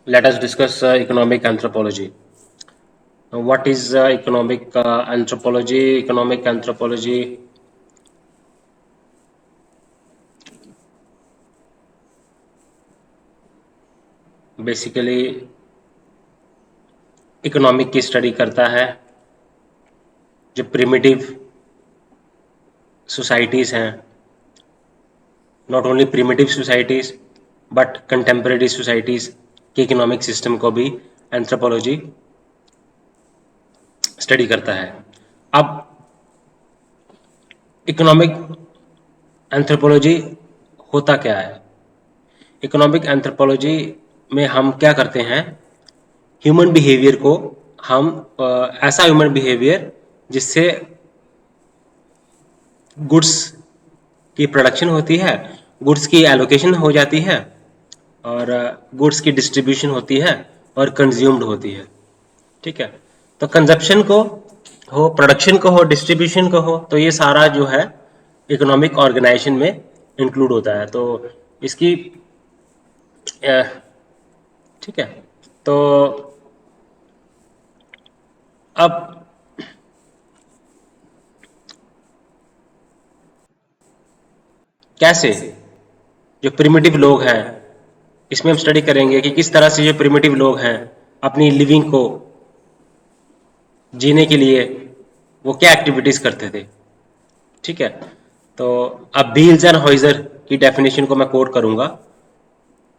Let us discuss economic anthropology. What is economic anthropology? Economic anthropology basically economic की study करता है। जो primitive societies हैं, not only primitive societies but contemporary societies के economic system को भी anthropology study करता है। अब इकोनॉमिक एंथ्रोपोलॉजी होता क्या है? इकोनॉमिक एंथ्रोपोलॉजी में हम क्या करते हैं, ह्यूमन बिहेवियर को हम ऐसा ह्यूमन बिहेवियर जिससे गुड्स की प्रोडक्शन होती है, गुड्स की एलोकेशन हो जाती है और गुड्स की डिस्ट्रीब्यूशन होती है और कंज्यूम्ड होती है। ठीक है, तो कंजप्शन को हो, प्रोडक्शन को हो, डिस्ट्रीब्यूशन को हो, तो ये सारा जो है इकोनॉमिक ऑर्गेनाइजेशन में इंक्लूड होता है। तो इसकी ठीक है, तो अब कैसे जो प्रिमिटिव लोग हैं, इसमें हम स्टडी करेंगे कि किस तरह से जो प्रिमिटिव लोग हैं अपनी लिविंग को जीने के लिए वो क्या एक्टिविटीज करते थे। ठीक है, तो अब बील्स एंड हॉइजर की डेफिनेशन को मैं कोट करूंगा।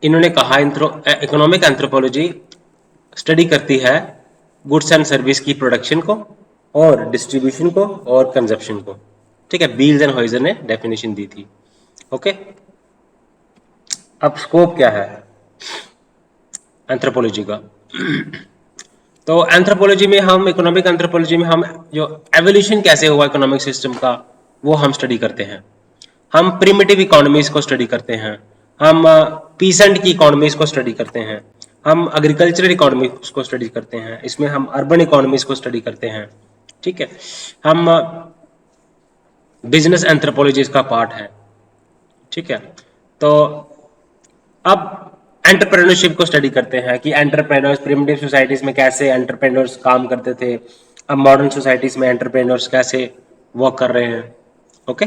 इन्होंने कहा इकोनॉमिक एंथ्रोपोलॉजी स्टडी करती है गुड्स एंड सर्विस की प्रोडक्शन को और डिस्ट्रीब्यूशन को और कंजप्शन को। ठीक है, बील्स एंड हॉइजर ने डेफिनेशन दी थी। ओके, अब स्कोप क्या है एंथ्रोपोलॉजी का? तो एंथ्रोपोलॉजी में हम, इकोनॉमिक एंथ्रोपोलॉजी में हम जो एवोल्यूशन कैसे हुआ इकोनॉमिक सिस्टम का वो हम स्टडी करते हैं। हम प्रिमिटिव इकोनॉमीज को स्टडी करते हैं, हम पीसेंट की इकोनॉमीज को स्टडी करते हैं, हम एग्रीकल्चरल इकोनॉमीज को स्टडी करते हैं, इसमें हम अर्बन इकोनॉमीज को स्टडी करते हैं। ठीक है, हम बिजनेस एंथ्रोपोलॉजी का पार्ट है। ठीक है, तो अब एंटरप्रेन्योरशिप को स्टडी करते हैं कि एंटरप्रेन्योर्स प्रिमिटिव सोसाइटीज में कैसे एंटरप्रेन्योर्स काम करते थे, अब मॉडर्न सोसाइटीज में एंटरप्रेन्योर्स कैसे वर्क कर रहे हैं। ओके,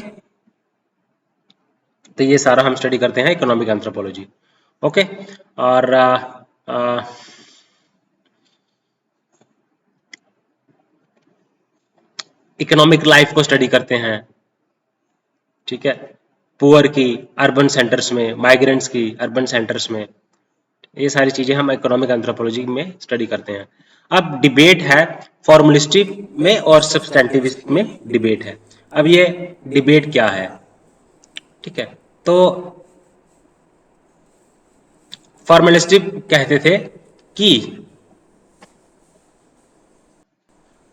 तो ये सारा हम स्टडी करते हैं इकोनॉमिक एंथ्रोपोलॉजी। ओके, और इकोनॉमिक लाइफ को स्टडी करते हैं। ठीक है, पुअर की अर्बन सेंटर्स में, माइग्रेंट्स की अर्बन सेंटर्स में, ये सारी चीजें हम इकोनॉमिक एंथ्रोपोलॉजी में स्टडी करते हैं। अब डिबेट है, फॉर्मुलिस्टिक में और सब्सटेंटिविस्ट में डिबेट है। अब ये डिबेट क्या है? ठीक है, तो फॉर्मुलिस्टिक कहते थे कि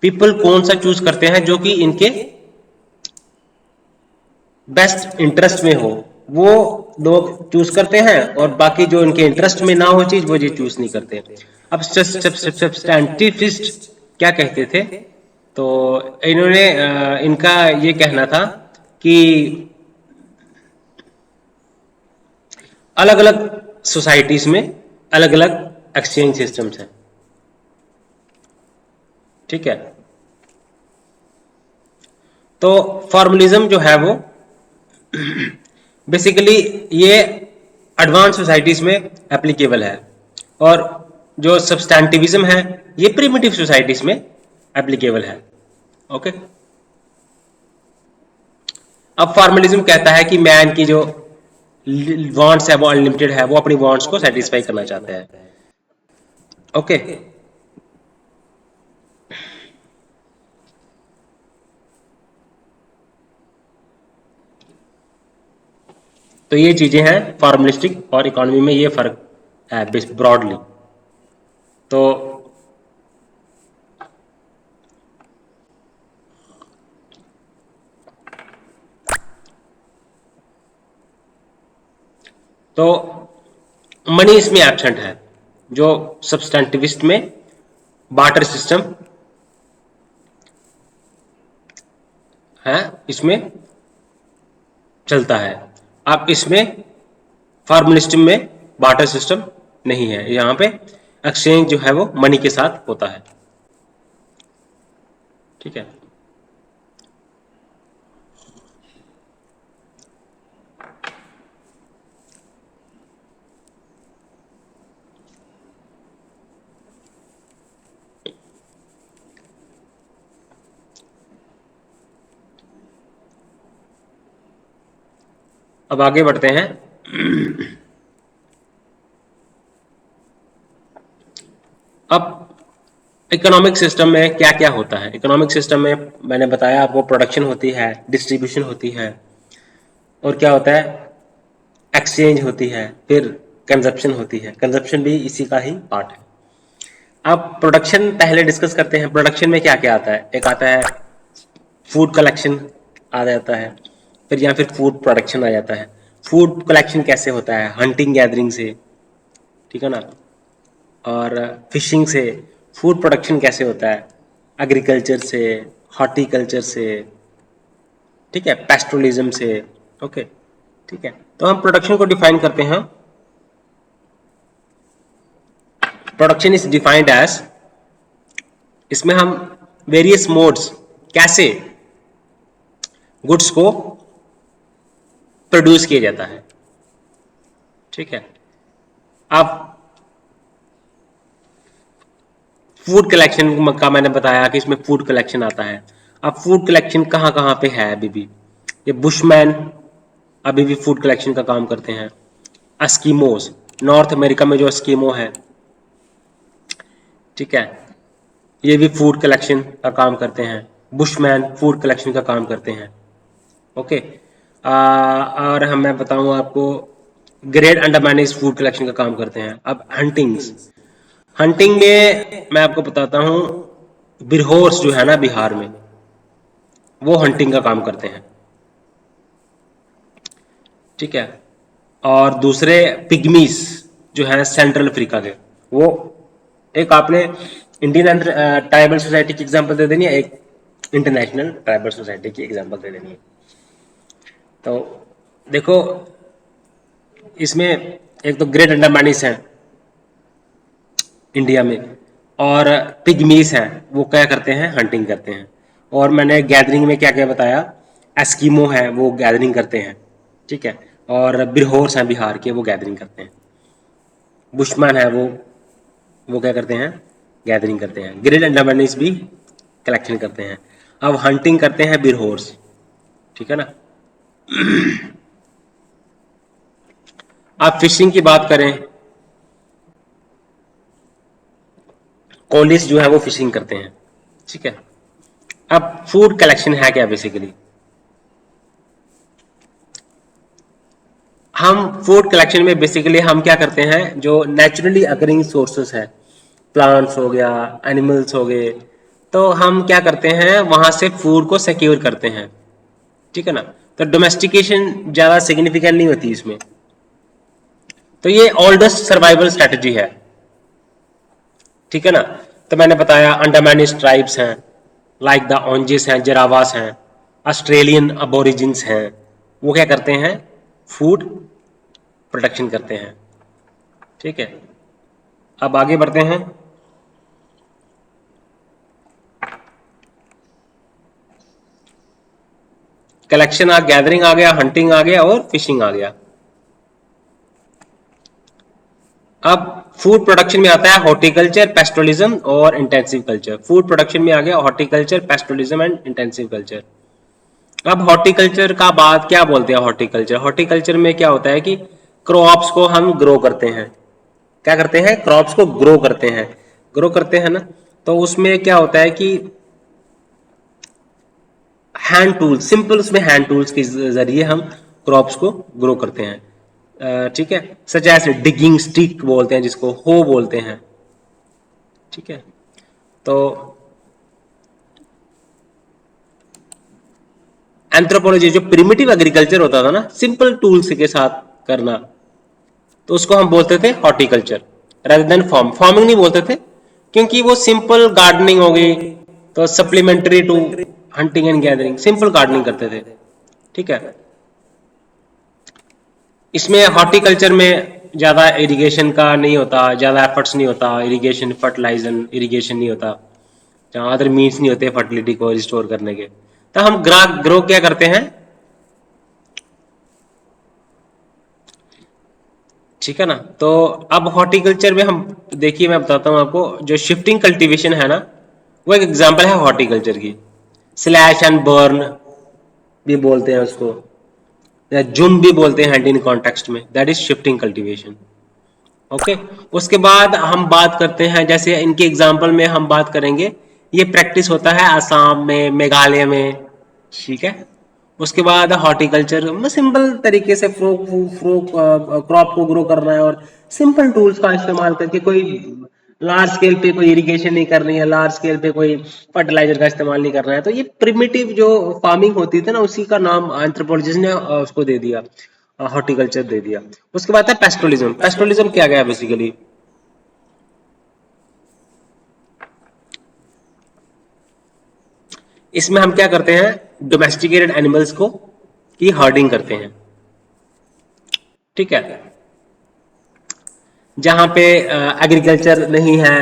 पीपल कौन सा चूज करते हैं जो कि इनके बेस्ट इंटरेस्ट में हो, वो लोग चूज करते हैं, और बाकी जो इनके इंटरेस्ट में ना हो चीज वो ये चूज नहीं करते। अब सब्सटेंटिविस्ट क्या कहते थे? तो इन्होंने इनका ये कहना था कि अलग अलग सोसाइटीज में अलग अलग एक्सचेंज सिस्टम्स हैं। ठीक है, तो फॉर्मलिज्म जो है वो बेसिकली ये एडवांस सोसाइटीज में एप्लीकेबल है, और जो सब्सटैंटिविज्म है ये प्रिमिटिव सोसाइटीज में एप्लीकेबल है। ओके, अब फॉर्मलिज्म कहता है कि मैन की जो वांट्स है वो अनलिमिटेड है, वो अपनी वांट्स को सेटिस्फाई करना चाहते हैं। ओके, तो ये चीजें हैं फॉर्मलिस्टिक और इकोनॉमी में, ये फर्क है ब्रॉडली। तो मनी इसमें एब्सेंट है। जो सब्सटेंटिविस्ट में बार्टर सिस्टम है, इसमें चलता है। अब इसमें फॉर्मलिस्टिक में बार्टर सिस्टम नहीं है। यहाँ पे एक्सचेंज जो है वो मनी के साथ होता है। ठीक है, अब आगे बढ़ते हैं। अब इकोनॉमिक सिस्टम में क्या क्या होता है। इकोनॉमिक सिस्टम में मैंने बताया आपको, प्रोडक्शन होती है, डिस्ट्रीब्यूशन होती है, और क्या होता है, एक्सचेंज होती है, फिर कंजप्शन होती है। कंजप्शन भी इसी का ही पार्ट है। अब प्रोडक्शन पहले डिस्कस करते हैं। प्रोडक्शन में क्या क्या आता है। एक आता है फूड कलेक्शन आ जाता है, फिर या फिर फूड प्रोडक्शन आ जाता है। फूड कलेक्शन कैसे होता है, हंटिंग गैदरिंग से, ठीक है ना, और फिशिंग से। फूड प्रोडक्शन कैसे होता है, एग्रीकल्चर से, हॉर्टिकल्चर से, ठीक है, पेस्ट्रोलिज्म से। ओके, ठीक है, तो हम प्रोडक्शन को डिफाइन करते हैं। प्रोडक्शन इज डिफाइंड एज, इसमें हम वेरियस मोड्स, कैसे गुड्स को प्रोड्यूस किया जाता है। ठीक है, अब फूड कलेक्शन का मैंने बताया कि इसमें फूड कलेक्शन आता है। अब फूड कलेक्शन कहाँ कहाँ पे है अभी भी, ये बुशमैन अभी भी फूड कलेक्शन का काम करते हैं। एस्किमोस, नॉर्थ अमेरिका में जो एस्किमो है, ठीक है, ये भी फूड कलेक्शन का काम करते हैं। बुशमैन फूड कलेक्शन का काम करते हैं। ओके, और हम मैं बताऊं आपको, ग्रेट अंडमानीज फूड कलेक्शन का काम करते हैं। अब हंटिंग्स, हंटिंग में मैं आपको बताता हूँ, बिरहोर्स जो है ना बिहार में, वो हंटिंग का काम करते हैं। ठीक है, और दूसरे पिग्मीज जो है सेंट्रल अफ्रीका के, वो, एक आपने इंडियन ट्राइबल सोसाइटी की एग्जांपल दे देनी है, एक इंटरनेशनल ट्राइबल सोसाइटी की एग्जांपल दे देनी है। तो देखो, इसमें एक तो ग्रेट अंडमानीज हैं इंडिया में, और पिग्मीज हैं, वो क्या करते हैं, हंटिंग करते हैं। और मैंने गैदरिंग में क्या क्या बताया, एस्किमो है वो गैदरिंग करते हैं, ठीक है, और बिरहोर्स हैं बिहार के, वो गैदरिंग करते हैं। बुशमैन है वो क्या करते हैं, गैदरिंग करते हैं। ग्रेट अंडमानीज भी कलेक्शन करते हैं। अब हंटिंग करते हैं बिरहोर्स, ठीक है ना। आप फिशिंग की बात करें, कोलिस जो है वो फिशिंग करते हैं, ठीक है। अब फूड कलेक्शन है क्या बेसिकली, हम फूड कलेक्शन में बेसिकली हम क्या करते हैं, जो नेचुरली अकरिंग सोर्सेस है, प्लांट्स हो गया, एनिमल्स हो गए, तो हम क्या करते हैं, वहां से फूड को सिक्योर करते हैं, ठीक है ना। तो डोमेस्टिकेशन ज्यादा सिग्निफिकेंट नहीं होती इसमें। तो ये ओल्डेस्ट सर्वाइवल स्ट्रेटेजी है, ठीक है ना। तो मैंने बताया अंडमानीज ट्राइब्स हैं, लाइक द ओंजिस हैं, जरावास हैं, ऑस्ट्रेलियन अबोरिजिन्स हैं, वो क्या करते हैं, फूड प्रोटेक्शन करते हैं। ठीक है, अब आगे बढ़ते हैं। कलेक्शन गैदरिंग आ गया, हंटिंग आ गया, और फिशिंग आ गया। अब फूड प्रोडक्शन में आता है हॉर्टिकल्चर, पेस्टोलिज्म और इंटेंसिव कल्चर। फूड प्रोडक्शन में आ गया हॉर्टिकल्चर, पेस्टोलिज्म एंड इंटेंसिव कल्चर। अब हॉर्टिकल्चर का बात क्या बोलते हैं, हॉर्टिकल्चर, हॉर्टिकल्चर में क्या होता है कि क्रॉप्स को हम ग्रो करते हैं। क्या करते हैं, क्रॉप्स को ग्रो करते हैं, ग्रो करते हैं ना। तो उसमें क्या होता है कि हैंड टूल्स, सिंपल उसमें हैंड टूल्स के जरिए हम क्रॉप्स को ग्रो करते हैं, ठीक है। सच एज डिगिंग स्टिक बोलते हैं जिसको, हो बोलते हैं, ठीक है। तो एंथ्रोपोलॉजी, जो प्रिमिटिव एग्रीकल्चर होता था ना, सिंपल टूल्स के साथ करना, तो उसको हम बोलते थे हॉर्टिकल्चर, rather देन फार्मिंग नहीं बोलते थे, क्योंकि वो सिंपल गार्डनिंग हो गई, तो supplementary to hunting and gathering, simple gardening करते थे, ठीक है। इसमें हॉर्टिकल्चर में ज़्यादा इरिगेशन का नहीं होता, ज़्यादा एफर्ट्स नहीं होता, इरिगेशन फर्टिलाइजर इरिगेशन नहीं होता, जहाँ अदर मीन्स नहीं होते फर्टिलिटी को रिस्टोर करने के, तो हम ग्रो क्या करते हैं, ठीक है ना। तो अब हॉर्टिकल्चर में हम देखिए, मैं बताता हूँ आपको, जो शिफ्टिंग कल्टीवेशन है ना, वो एक एग्जांपल है हॉर्टिकल्चर की। स्लैश एंड बर्न भी बोलते हैं उसको, या जुम भी बोलते हैं हैंड इन कॉन्टेक्स्ट में, that is shifting cultivation. Okay, उसके बाद हम बात करते हैं, जैसे इनके एग्जाम्पल में हम बात करेंगे, ये प्रैक्टिस होता है आसाम में, मेघालय में, ठीक है। उसके बाद हॉर्टिकल्चर में सिंपल तरीके से फ्रो फ्रो क्रॉप को ग्रो करना है, और सिंपल टूल्स का इस्तेमाल करके, कोई लार्ज स्केल पे कोई इरिगेशन नहीं करनी है, लार्ज स्केल पे कोई फर्टिलाइजर का इस्तेमाल नहीं करना है। तो ये प्रिमिटिव जो फार्मिंग होती थी ना, उसी का नाम एंथ्रोपोलॉजिस्ट ने उसको दे दिया, हॉर्टिकल्चर दे दिया। उसके बाद है पेस्टोलिज्म। पेस्टोलिज्म क्या गया बेसिकली, इसमें हम क्या करते हैं, डोमेस्टिकेटेड एनिमल्स को की हर्डिंग करते हैं, ठीक है। जहां पे एग्रीकल्चर नहीं है,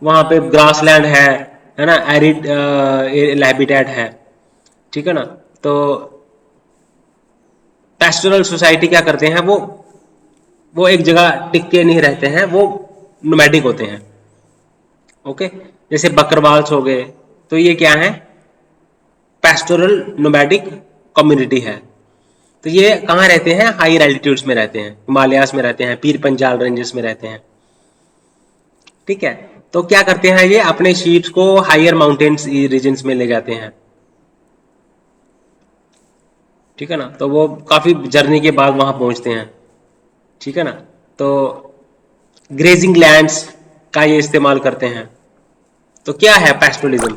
वहां पे ग्रास लैंड है ना, एरिड हैबिटेट है, ठीक है ना। तो पेस्टोरल सोसाइटी क्या करते हैं, वो एक जगह टिक के नहीं रहते हैं, वो नोमैडिक होते हैं। ओके, जैसे बकरवाल्स हो गए, तो ये क्या है, पेस्टोरल नोमैडिक कम्युनिटी है। तो ये कहाँ रहते हैं, हायर एल्टीट्यूड्स में रहते हैं, हिमालयास में रहते हैं, पीर पंजाल रेंजेस में रहते हैं, ठीक है। तो क्या करते हैं, ये अपने शीप्स को हायर माउंटेन्स रीजन्स में ले जाते हैं, ठीक है ना। तो वो काफी जर्नी के बाद वहां पहुंचते हैं, ठीक है ना। तो ग्रेजिंग लैंड्स का ये इस्तेमाल करते हैं। तो क्या है पेस्टोलिज्म,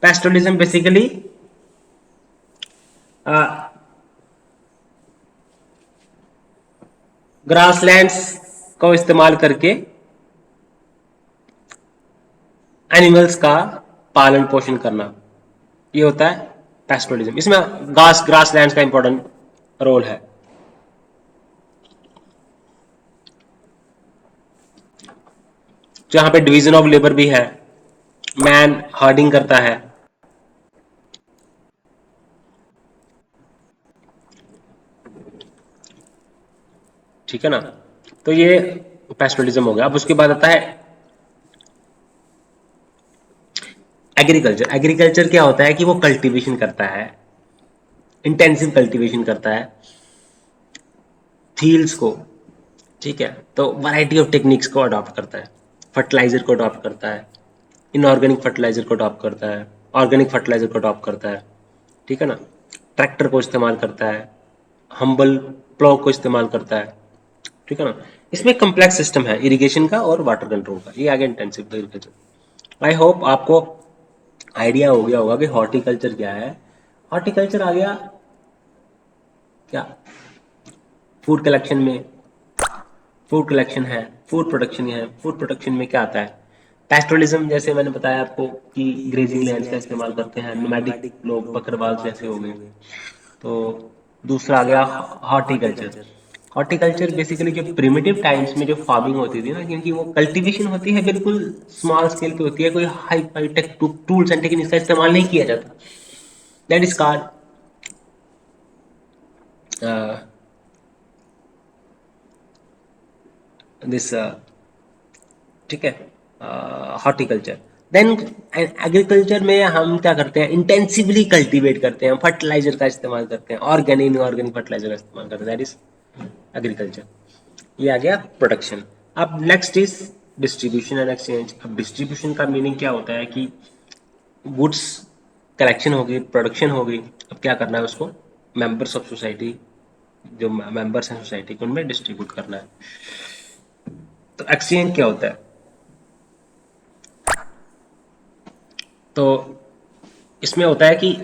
पेस्टोलिज्म बेसिकली ग्रासलैंड्स को इस्तेमाल करके एनिमल्स का पालन पोषण करना, ये होता है पेस्टोलिज्म। इसमें ग्रास लैंड का इंपॉर्टेंट रोल है। जहां पे डिवीजन ऑफ लेबर भी है, मैन हार्डिंग करता है, ठीक है ना। तो ये पेस्टोलिज्म हो गया। अब उसके बाद आता है एग्रीकल्चर। एग्रीकल्चर क्या होता है कि वो कल्टीवेशन करता है, इंटेंसिव कल्टीवेशन करता है फील्ड्स को, ठीक है। तो वैरायटी ऑफ टेक्निक्स को अडॉप्ट करता है, फर्टिलाइजर को अडॉप्ट करता है, इनऑर्गेनिक फर्टिलाइजर को अडॉप्ट करता है, ऑर्गेनिक फर्टिलाइजर को अडॉप्ट करता है, ठीक है ना। ट्रैक्टर को इस्तेमाल करता है, हम्बल प्लॉ को इस्तेमाल करता है, ठीक है ना। इसमें कम्प्लेक्स सिस्टम है इरिगेशन का और वाटर कंट्रोल का, ये आगे इंटेंसिव एग्रीकल्चर। आई होप आपको आइडिया हो गया होगा कि हॉर्टिकल्चर क्या है। हॉर्टिकल्चर आ गया क्या, फूड कलेक्शन में, फूड कलेक्शन है, फूड प्रोडक्शन है। फूड प्रोडक्शन में क्या आता है, पैस्टोरलिज्म, जैसे मैंने बताया आपको कि ग्रेजिंग लैंड्स का इस्तेमाल करते हैं, नोमैडिक लोग बकरवाल जैसे हो गए। तो दूसरा आ गया हॉर्टिकल्चर। हॉर्टिकल्चर बेसिकली जो प्रिमिटिव टाइम्स में जो फार्मिंग होती थी ना, क्योंकि वो कल्टीवेशन होती है बिल्कुल स्मॉल स्केल पे होती है, कोई high high tech tools and techniques का इस्तेमाल नहीं किया जाता, दैट इज कॉल्ड दिस, ठीक है, हॉर्टिकल्चर। देन एग्रीकल्चर में हम क्या करते हैं, इंटेंसिवली कल्टीवेट करते हैं, फर्टिलाइजर का इस्तेमाल करते हैं, ऑर्गेनिक इनऑर्गेनिक फर्टिलाइजर का इस्तेमाल करते हैं, दैट इज एग्रीकल्चर। ये आ गया प्रोडक्शन। अब next is distribution and exchange. अब डिस्ट्रीब्यूशन का मीनिंग क्या होता है कि गुड्स कलेक्शन हो गई, प्रोडक्शन हो गई, अब क्या करना है उसको, मेंबर्स ऑफ सोसाइटी, जो मेंबर्स हैं सोसाइटी के, उनमें डिस्ट्रीब्यूट करना है। तो एक्सचेंज क्या होता है, तो इसमें होता है कि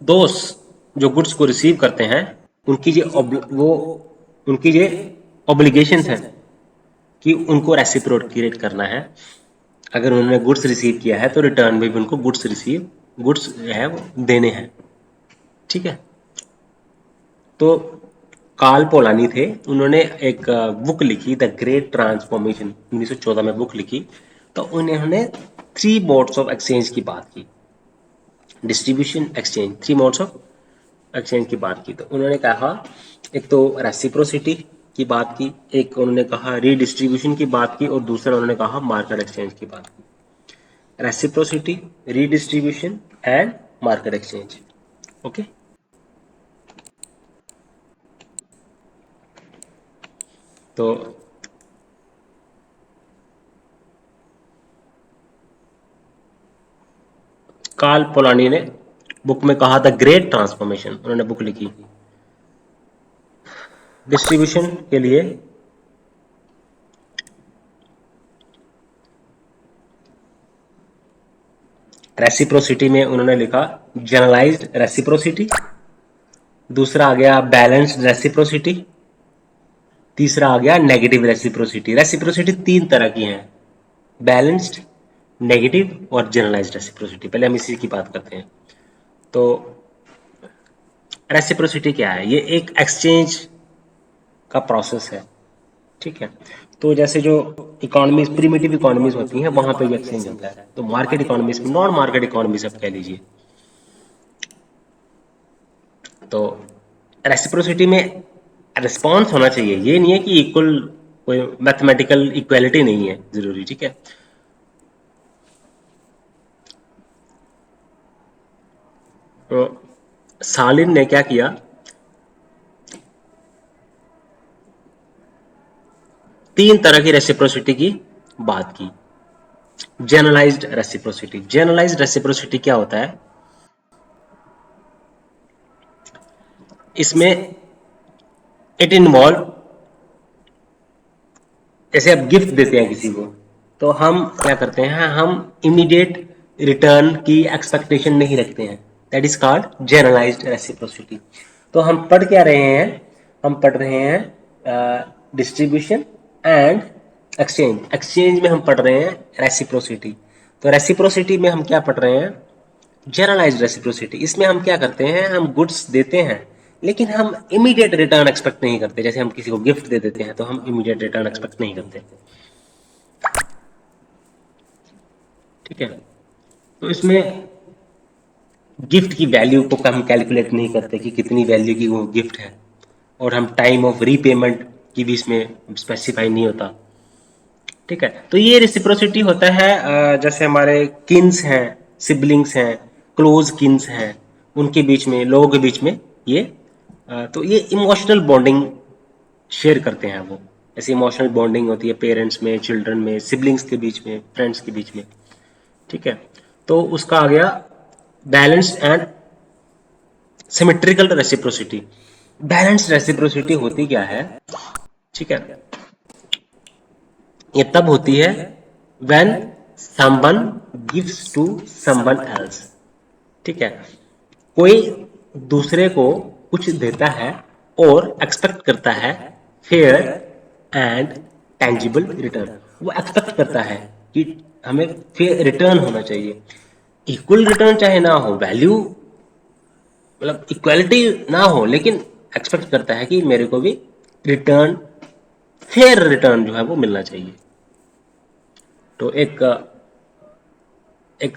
दोस्त जो गुड्स को रिसीव करते हैं, उनकी वो उनकी ये ऑब्लिगेशंस हैं कि उनको रेसिप्रोकेट करना है। अगर उन्होंने गुड्स रिसीव किया है तो रिटर्न में भी उनको गुड्स जो है वो देने हैं, ठीक है। तो कार्ल पोलानी थे, उन्होंने एक बुक लिखी द ग्रेट ट्रांसफॉर्मेशन, 1914 में बुक लिखी। तो उन्होंने 3 मोड्स ऑफ एक्सचेंज की बात की, distribution, exchange, 3 modes of exchange की बात की। तो उन्होंने कहा एक तो रेसिप्रोसिटी की बात की, एक उन्होंने कहा रीडिस्ट्रीब्यूशन की बात की, और दूसरा उन्होंने कहा मार्केट एक्सचेंज की बात की। Reciprocity, redistribution and market exchange. Okay, तो कार्ल पोलानी ने बुक में कहा द ग्रेट ट्रांसफॉर्मेशन, उन्होंने बुक लिखी। डिस्ट्रीब्यूशन के लिए रेसिप्रोसिटी में उन्होंने लिखा जनरलाइज्ड रेसिप्रोसिटी, दूसरा आ गया बैलेंस्ड रेसिप्रोसिटी, तीसरा आ गया नेगेटिव रेसिप्रोसिटी। रेसिप्रोसिटी 3 तरह की हैं, बैलेंस्ड, नेगेटिव और जनरलाइज्ड रेसिप्रोसिटी। पहले हम इसी की बात करते हैं। तो रेसिप्रोसिटी क्या है? ये एक एक्सचेंज का प्रोसेस है, ठीक है। तो जैसे जो इकोनॉमीज, प्रिमिटिव इकोनॉमीज होती हैं, वहां पे भी एक्सचेंज होता है। तो मार्केट इकोनॉमीज में, नॉन मार्केट इकोनॉमीज आप कह लीजिए, तो रेसिप्रोसिटी में रिस्पॉन्स होना चाहिए। ये नहीं है कि इक्वल, कोई मैथमेटिकल इक्वालिटी नहीं है जरूरी, ठीक है। तो सालिन ने क्या किया, 3 तरह की रेसिप्रोसिटी की बात की। जनरलाइज्ड रेसिप्रोसिटी, जनरलाइज्ड रेसिप्रोसिटी क्या होता है? इसमें इट इन्वॉल्व, जैसे आप गिफ्ट देते हैं किसी को, तो हम क्या करते हैं, हम इमीडिएट रिटर्न की एक्सपेक्टेशन नहीं रखते हैं। That is called generalized reciprocity. तो हम पढ़ क्या रहे हैं? हम पढ़ रहे हैं डिस्ट्रीब्यूशन एंड एक्सचेंज। एक्सचेंज में हम पढ़ रहे हैं रेसिप्रोसिटी। तो रेसिप्रोसिटी में हम क्या पढ़ रहे हैं? Generalized reciprocity. इसमें हम क्या करते हैं, हम गुड्स देते हैं, लेकिन हम इमीडिएट रिटर्न एक्सपेक्ट नहीं करते। जैसे हम किसी को गिफ्ट दे देते हैं, तो हम इमीडिएट रिटर्न एक्सपेक्ट नहीं करते, ठीक है। तो इसमें गिफ्ट की वैल्यू को हम कैलकुलेट नहीं करते कि कितनी वैल्यू की वो गिफ्ट है, और हम टाइम ऑफ रीपेमेंट की भी इसमें स्पेसिफाई नहीं होता, ठीक है। तो ये रेसिप्रोसिटी होता है जैसे हमारे किन्स हैं, सिबलिंग्स हैं, क्लोज किन्स हैं, उनके बीच में, लोगों के बीच में ये तो ये इमोशनल बॉन्डिंग शेयर करते हैं वो। ऐसी इमोशनल बॉन्डिंग होती है पेरेंट्स में, चिल्ड्रन में, सिबलिंग्स के बीच में, फ्रेंड्स के बीच में, ठीक है। तो उसका आ गया balanced and symmetrical reciprocity. Balanced reciprocity होती क्या है, ठीक है, ये तब होती है when someone gives to someone else, ठीक है। कोई दूसरे को कुछ देता है और एक्सपेक्ट करता है फेयर एंड टेंजिबल रिटर्न। वो एक्सपेक्ट करता है कि हमें फेयर रिटर्न होना चाहिए। इक्वल रिटर्न चाहे ना हो, वैल्यू मतलब इक्वालिटी ना हो, लेकिन एक्सपेक्ट करता है कि मेरे को भी रिटर्न, फेयर रिटर्न जो है वो मिलना चाहिए। तो एक एक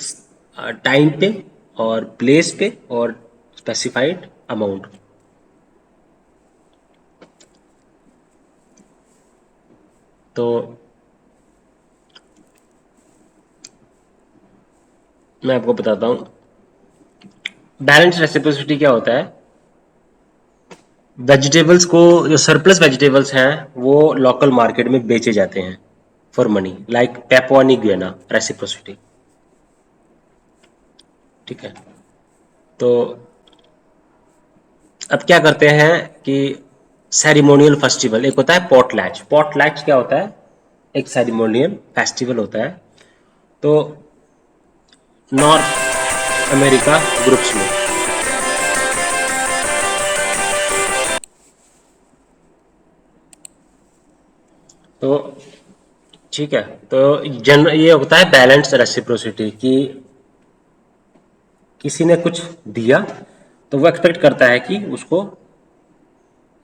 टाइम पे और प्लेस पे और स्पेसिफाइड अमाउंट। तो मैं आपको बताता हूं बैलेंस रेसिप्रोसिटी क्या होता है। वेजिटेबल्स को, जो सरप्लस वेजिटेबल्स हैं, वो लोकल मार्केट में बेचे जाते हैं for money, like Papua new Guinea reciprocity, ठीक है। तो अब क्या करते हैं कि सेरिमोनियल फेस्टिवल, एक होता है पॉटलैच। पॉटलैच क्या होता है? एक सेरिमोनियल फेस्टिवल होता है। तो नॉर्थ अमेरिका ग्रुप्स में, तो ठीक है, तो जन ये होता है बैलेंस रेसिप्रोसिटी कि किसी ने कुछ दिया तो वो एक्सपेक्ट करता है कि उसको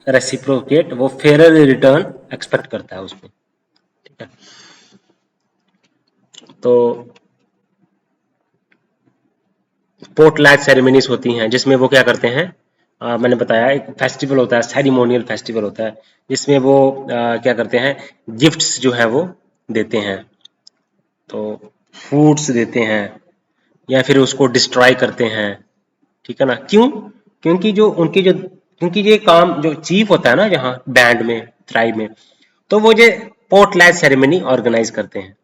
रेसिप्रोकेट, वो फेयर रिटर्न एक्सपेक्ट करता है उसमें, ठीक है। तो पोर्टलैक सेरेमनीज होती हैं जिसमें वो क्या करते हैं, मैंने बताया एक फेस्टिवल होता है, सेरिमोनियल फेस्टिवल होता है, जिसमें वो क्या करते हैं, गिफ्ट्स जो है वो देते हैं, तो फूड्स देते हैं या फिर उसको डिस्ट्रॉय करते हैं, ठीक है ना। क्यों? क्योंकि जो उनकी जो क्योंकि ये काम जो चीफ होता है ना जहाँ बैंड में, ट्राइब में, तो वो जो पोर्टलैक सेरेमनी ऑर्गेनाइज करते हैं,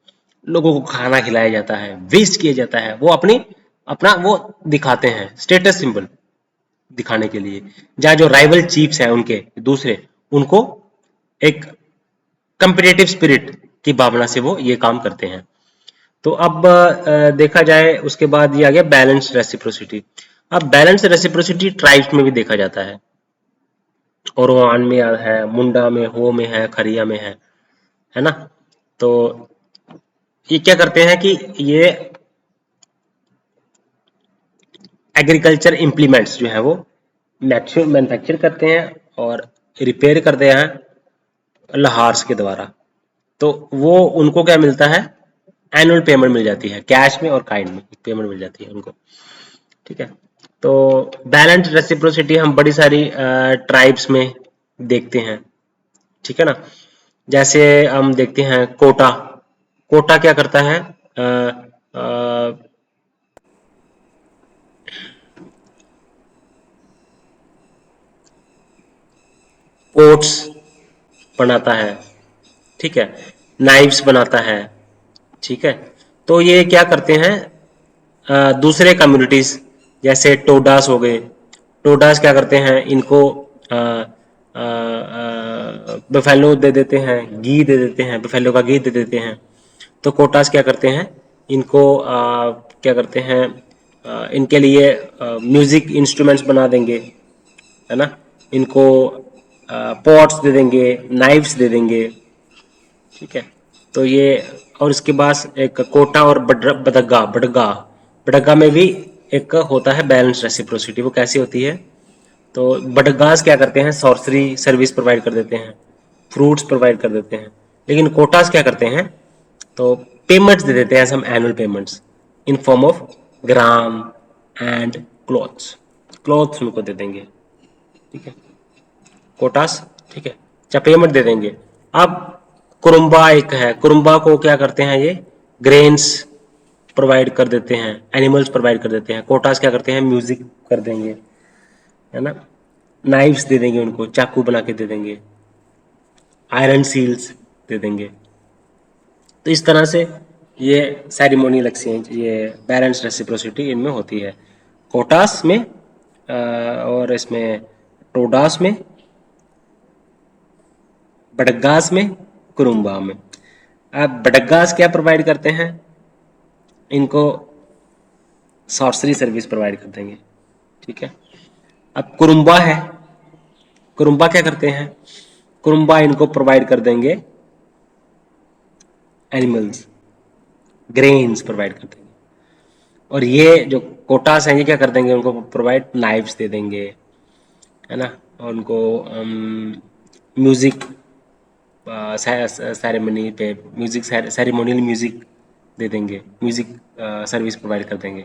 लोगों को खाना खिलाया जाता है, वेस्ट किया जाता है, वो अपनी अपना वो दिखाते हैं स्टेटस सिंबल दिखाने के लिए, जहाँ जो राइवल चीफ्स हैं उनके दूसरे, उनको एक कंपिटेटिव स्पिरिट की भावना से वो ये काम करते हैं। तो अब देखा जाए उसके बाद ये आ गया बैलेंस रेसिप्रोसिटी। अब बैलेंस रेसिप्रोसिटी ट्राइब्स में भी देखा जाता है, ओरवान में है, मुंडा में, हो में है, खरिया में है ना। तो ये क्या करते हैं कि ये एग्रीकल्चर इम्प्लीमेंट्स जो है वो मैन्युफैक्चर करते हैं और रिपेयर करते हैं लहार्स के द्वारा। तो वो उनको क्या मिलता है, एनुअल पेमेंट मिल जाती है, कैश में और काइंड में पेमेंट मिल जाती है उनको, ठीक है। तो बैलेंस रेसिप्रोसिटी हम बड़ी सारी ट्राइब्स में देखते हैं, ठीक है ना। जैसे हम देखते हैं कोटा, कोटा क्या करता है, कोट्स बनाता है, ठीक है, नाइफ्स बनाता है, ठीक है। तो ये क्या करते हैं, दूसरे कम्युनिटीज जैसे टोडास हो गए, टोडास क्या करते हैं, इनको बफेलो दे देते हैं, घी दे देते हैं, बफेलो का घी दे देते हैं। तो कोटास क्या करते हैं, इनको क्या करते हैं, इनके लिए म्यूजिक इंस्ट्रूमेंट्स बना देंगे, है ना, इनको पॉट्स दे देंगे, नाइफ्स दे देंगे, ठीक है। तो ये, और इसके बाद एक कोटा और बडग्गा बडग्गा बडग्गा में भी एक होता है बैलेंस रेसिप्रोसिटी। वो कैसी होती है, तो बडग्गास क्या करते हैं, सॉर्सरी सर्विस प्रोवाइड कर देते हैं, फ्रूट्स प्रोवाइड कर देते हैं, लेकिन कोटास क्या करते हैं, तो पेमेंट्स दे देते हैं, some annual payments in form of gram and clothes, clothes उनको दे देंगे, ठीक है, कोटास, ठीक है, या पेमेंट दे देंगे। अब कुरुम्बा एक है, कुरुम्बा को क्या करते हैं, ये ग्रेन्स प्रोवाइड कर देते हैं, एनिमल्स प्रोवाइड कर देते हैं। कोटास क्या करते हैं, म्यूजिक कर देंगे, है ना, नाइफ्स दे देंगे उनको, चाकू बना के दे देंगे, आयरन सील्स दे देंगे। तो इस तरह से ये सेरिमोनियल एक्सचेंज, ये बैलेंस रेसिप्रोसिटी इनमें होती है, कोटास में और इसमें टोडास में, बडग्गास में, कुरुम्बा में। अब बडग्गास क्या प्रोवाइड करते हैं, इनको सॉर्सरी सर्विस प्रोवाइड कर देंगे, ठीक है। अब कुरुम्बा है, कुरुम्बा क्या करते हैं, कुरुम्बा इनको प्रोवाइड कर देंगे एनिमल्स, ग्रेन्स प्रोवाइड कर देंगे। और ये जो कोटास हैं ये क्या कर देंगे, उनको प्रोवाइड नाइफ्स दे देंगे, है ना, और उनको म्यूजिक सेरेमनी पे म्यूजिक सेरेमोनियल म्यूजिक दे देंगे, म्यूजिक सर्विस प्रोवाइड कर देंगे,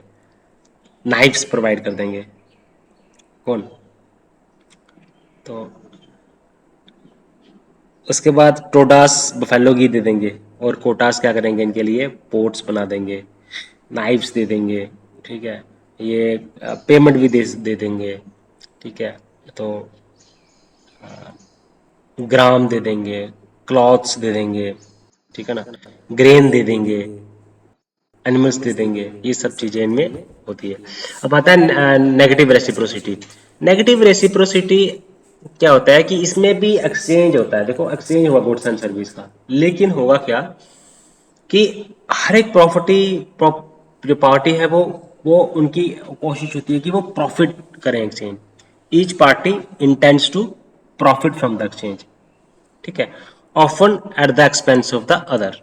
नाइफ्स प्रोवाइड कर देंगे, कौन, तो उसके बाद टोडास बफेलो घी दे देंगे, और कोटास क्या करेंगे, इनके लिए पोट्स बना देंगे, नाइफ्स दे देंगे, ठीक है, ये पेमेंट भी दे देंगे, ठीक है। तो ग्राम दे देंगे, क्लॉथ्स दे देंगे, ठीक है ना, ग्रेन दे देंगे, एनिमल्स दे देंगे, ये सब चीजें इनमें होती है। अब आता है नेगेटिव रेसिप्रोसिटी। नेगेटिव रेसिप्रोसिटी क्या होता है कि इसमें भी एक्सचेंज होता है, देखो एक्सचेंज हुआ गुड्स एंड सर्विस का, लेकिन होगा क्या कि हर एक जो पार्टी है वो उनकी कोशिश होती है कि वो प्रॉफिट करें exchange, each party intends to profit from the exchange, ठीक है, often at the expense of the other.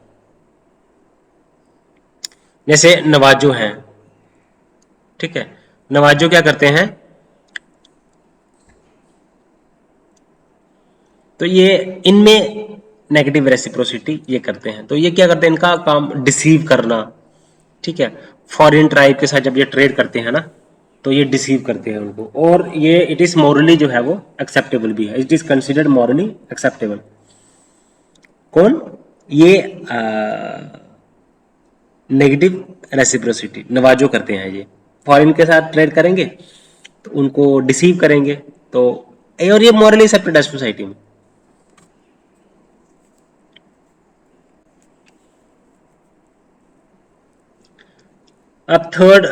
जैसे नवाजो हैं, ठीक है, नवाजो क्या करते हैं, तो ये इनमें नेगेटिव रेसिप्रोसिटी ये करते हैं। तो ये क्या करते हैं, इनका काम डिसीव करना, ठीक है। फॉरेन ट्राइब के साथ जब ये ट्रेड करते हैं ना, तो ये डिसीव करते हैं उनको, और ये इट इज मॉरली जो है वो एक्सेप्टेबल भी है, it is considered morally acceptable. कौन? ये नेगेटिव रेसिप्रोसिटी नवाजो करते हैं, ये फॉरेन के साथ ट्रेड करेंगे तो उनको डिसीव करेंगे, तो और ये मॉरली एक्सेप्टेड है सोसाइटी में। अब थर्ड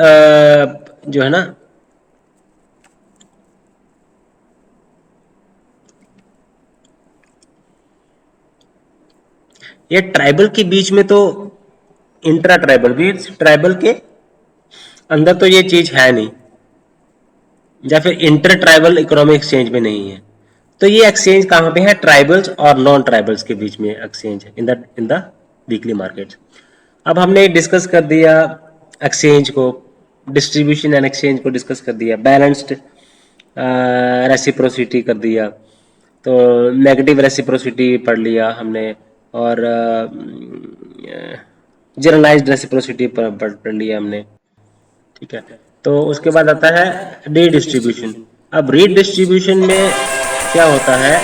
जो है ना, ये ट्राइबल के बीच में तो इंट्रा ट्राइबल भी, ट्राइबल के अंदर तो ये चीज है नहीं, या फिर इंटर ट्राइबल इकोनॉमिक एक्सचेंज में नहीं है। तो ये एक्सचेंज कहाँ पे है? ट्राइबल्स और नॉन ट्राइबल्स के बीच में एक्सचेंज है इन द वीकली मार्केट। अब हमने डिस्कस कर दिया एक्सचेंज को, डिस्ट्रीब्यूशन एंड एक्सचेंज को डिस्कस कर दिया, बैलेंस्ड रेसिप्रोसिटी कर दिया, तो नेगेटिव रेसिप्रोसिटी पढ़ लिया हमने, और जनरलाइज्ड रेसिप्रोसिटी पढ़ लिया हमने, ठीक है। तो उसके बाद आता है रीडिस्ट्रीब्यूशन। अब रीडिस्ट्रीब्यूशन में क्या होता है,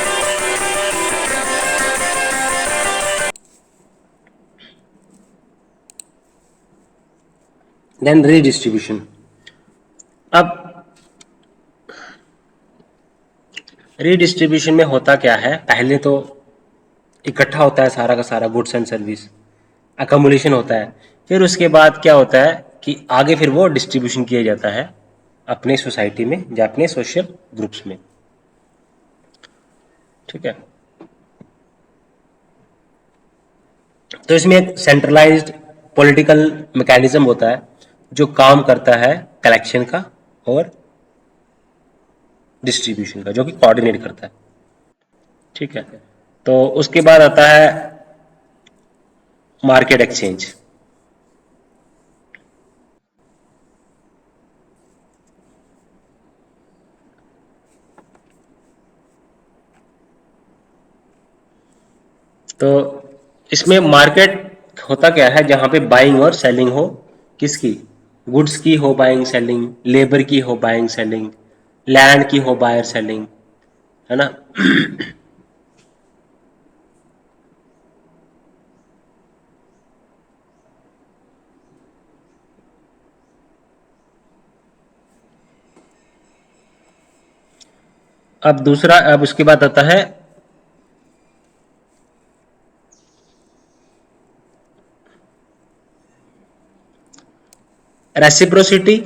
देन रीडिस्ट्रीब्यूशन। अब रीडिस्ट्रीब्यूशन में होता क्या है, पहले तो इकट्ठा होता है सारा का सारा गुड्स एंड सर्विस, अकोमोडेशन होता है, फिर उसके बाद क्या होता है कि आगे फिर वो डिस्ट्रीब्यूशन किया जाता है अपने सोसाइटी में या अपने सोशल ग्रुप्स में, ठीक है। तो इसमें एक सेंट्रलाइज्ड पॉलिटिकल मैकेनिज्म होता है जो काम करता है कलेक्शन का और डिस्ट्रीब्यूशन का, जो कि कोऑर्डिनेट करता है, ठीक है। तो उसके बाद आता है मार्केट एक्सचेंज। तो इसमें मार्केट होता क्या है, जहां पे बाइंग और सेलिंग हो, किसकी? गुड्स की हो बाइंग सेलिंग, लेबर की हो बाइंग सेलिंग, लैंड की हो बायर सेलिंग, है ना। अब दूसरा, अब उसके बाद आता है रेसिप्रोसिटी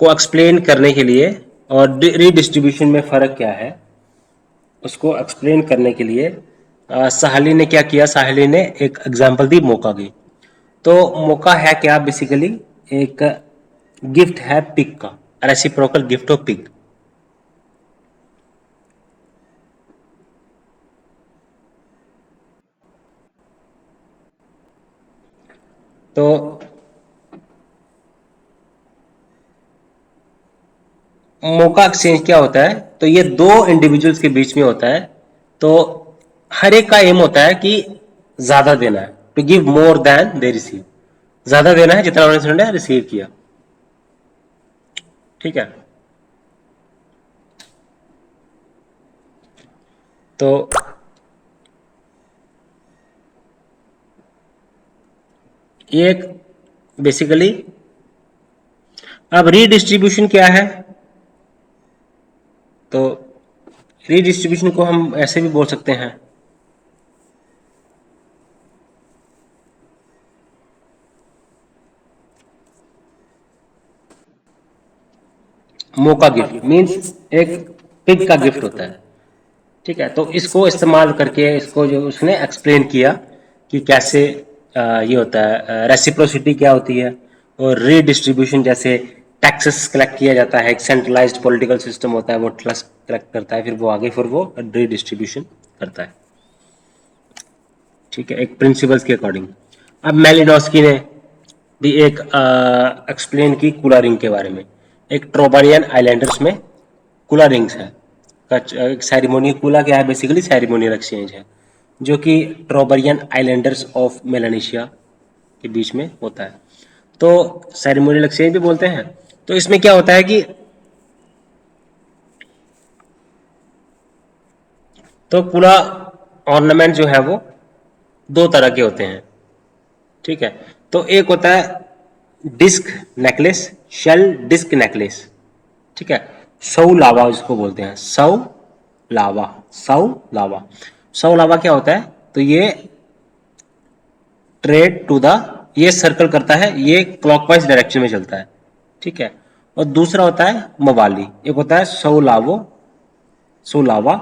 को एक्सप्लेन करने के लिए, और रीडिस्ट्रीब्यूशन में फर्क क्या है उसको एक्सप्लेन करने के लिए साहली ने क्या किया, साहली ने एक एग्जांपल दी मौका की। तो मौका है क्या, बेसिकली एक गिफ्ट है पिग का, रेसिप्रोकल गिफ्ट ऑफ पिग। तो मौका एक्सचेंज क्या होता है, तो ये दो इंडिविजुअल्स के बीच में होता है। तो हर एक का एम होता है कि ज्यादा देना है, to give more than they receive, ज्यादा देना है जितना उन्होंने रिसीव किया, ठीक है। तो ये एक बेसिकली, अब रीडिस्ट्रीब्यूशन क्या है, तो रीडिस्ट्रीब्यूशन को हम ऐसे भी बोल सकते हैं, मौका गिफ्ट मीन्स एक पिग का गिफ्ट होता है, ठीक है। तो इसको इस्तेमाल करके, इसको जो उसने एक्सप्लेन किया कि कैसे ये होता है, रेसिप्रोसिटी क्या होती है, और रीडिस्ट्रीब्यूशन जैसे टैक्सेस कलेक्ट किया जाता है, एक सेंट्रलाइज्ड पॉलिटिकल सिस्टम होता है, वो टैक्स कलेक्ट करता है, फिर वो आगे फिर वो रीडिस्ट्रीब्यूशन करता है, ठीक है, एक प्रिंसिपल्स के अकॉर्डिंग। अब मेलिनोस्की ने भी एक एक्सप्लेन की कूलर रिंग के बारे में, एक ट्रोबानियन आइलैंडर्स में कूलर रिंग्स है, का एक सेरेमोनी, कूला क्या है बेसिकली, सेरेमोनियल एक्सचेंज है जो कि ट्रोबरियन आइलैंडर्स ऑफ मेलानेशिया के बीच में होता है। तो सेरेमोनियल एक्सचेंज भी बोलते हैं। तो इसमें क्या होता है कि तो पूरा ऑर्नामेंट जो है वो दो तरह के होते हैं, ठीक है। तो एक होता है disc necklace, shell disc necklace, ठीक है। सौ लावा इसको बोलते हैं, सौ लावा, सौ लावा। सौ लावा क्या होता है, तो ये ट्रेड टू द, ये सर्कल करता है, ये क्लॉकवाइज डायरेक्शन में चलता है, ठीक है। और दूसरा होता है मवाली, एक होता है सौ लावो, सौ लावा,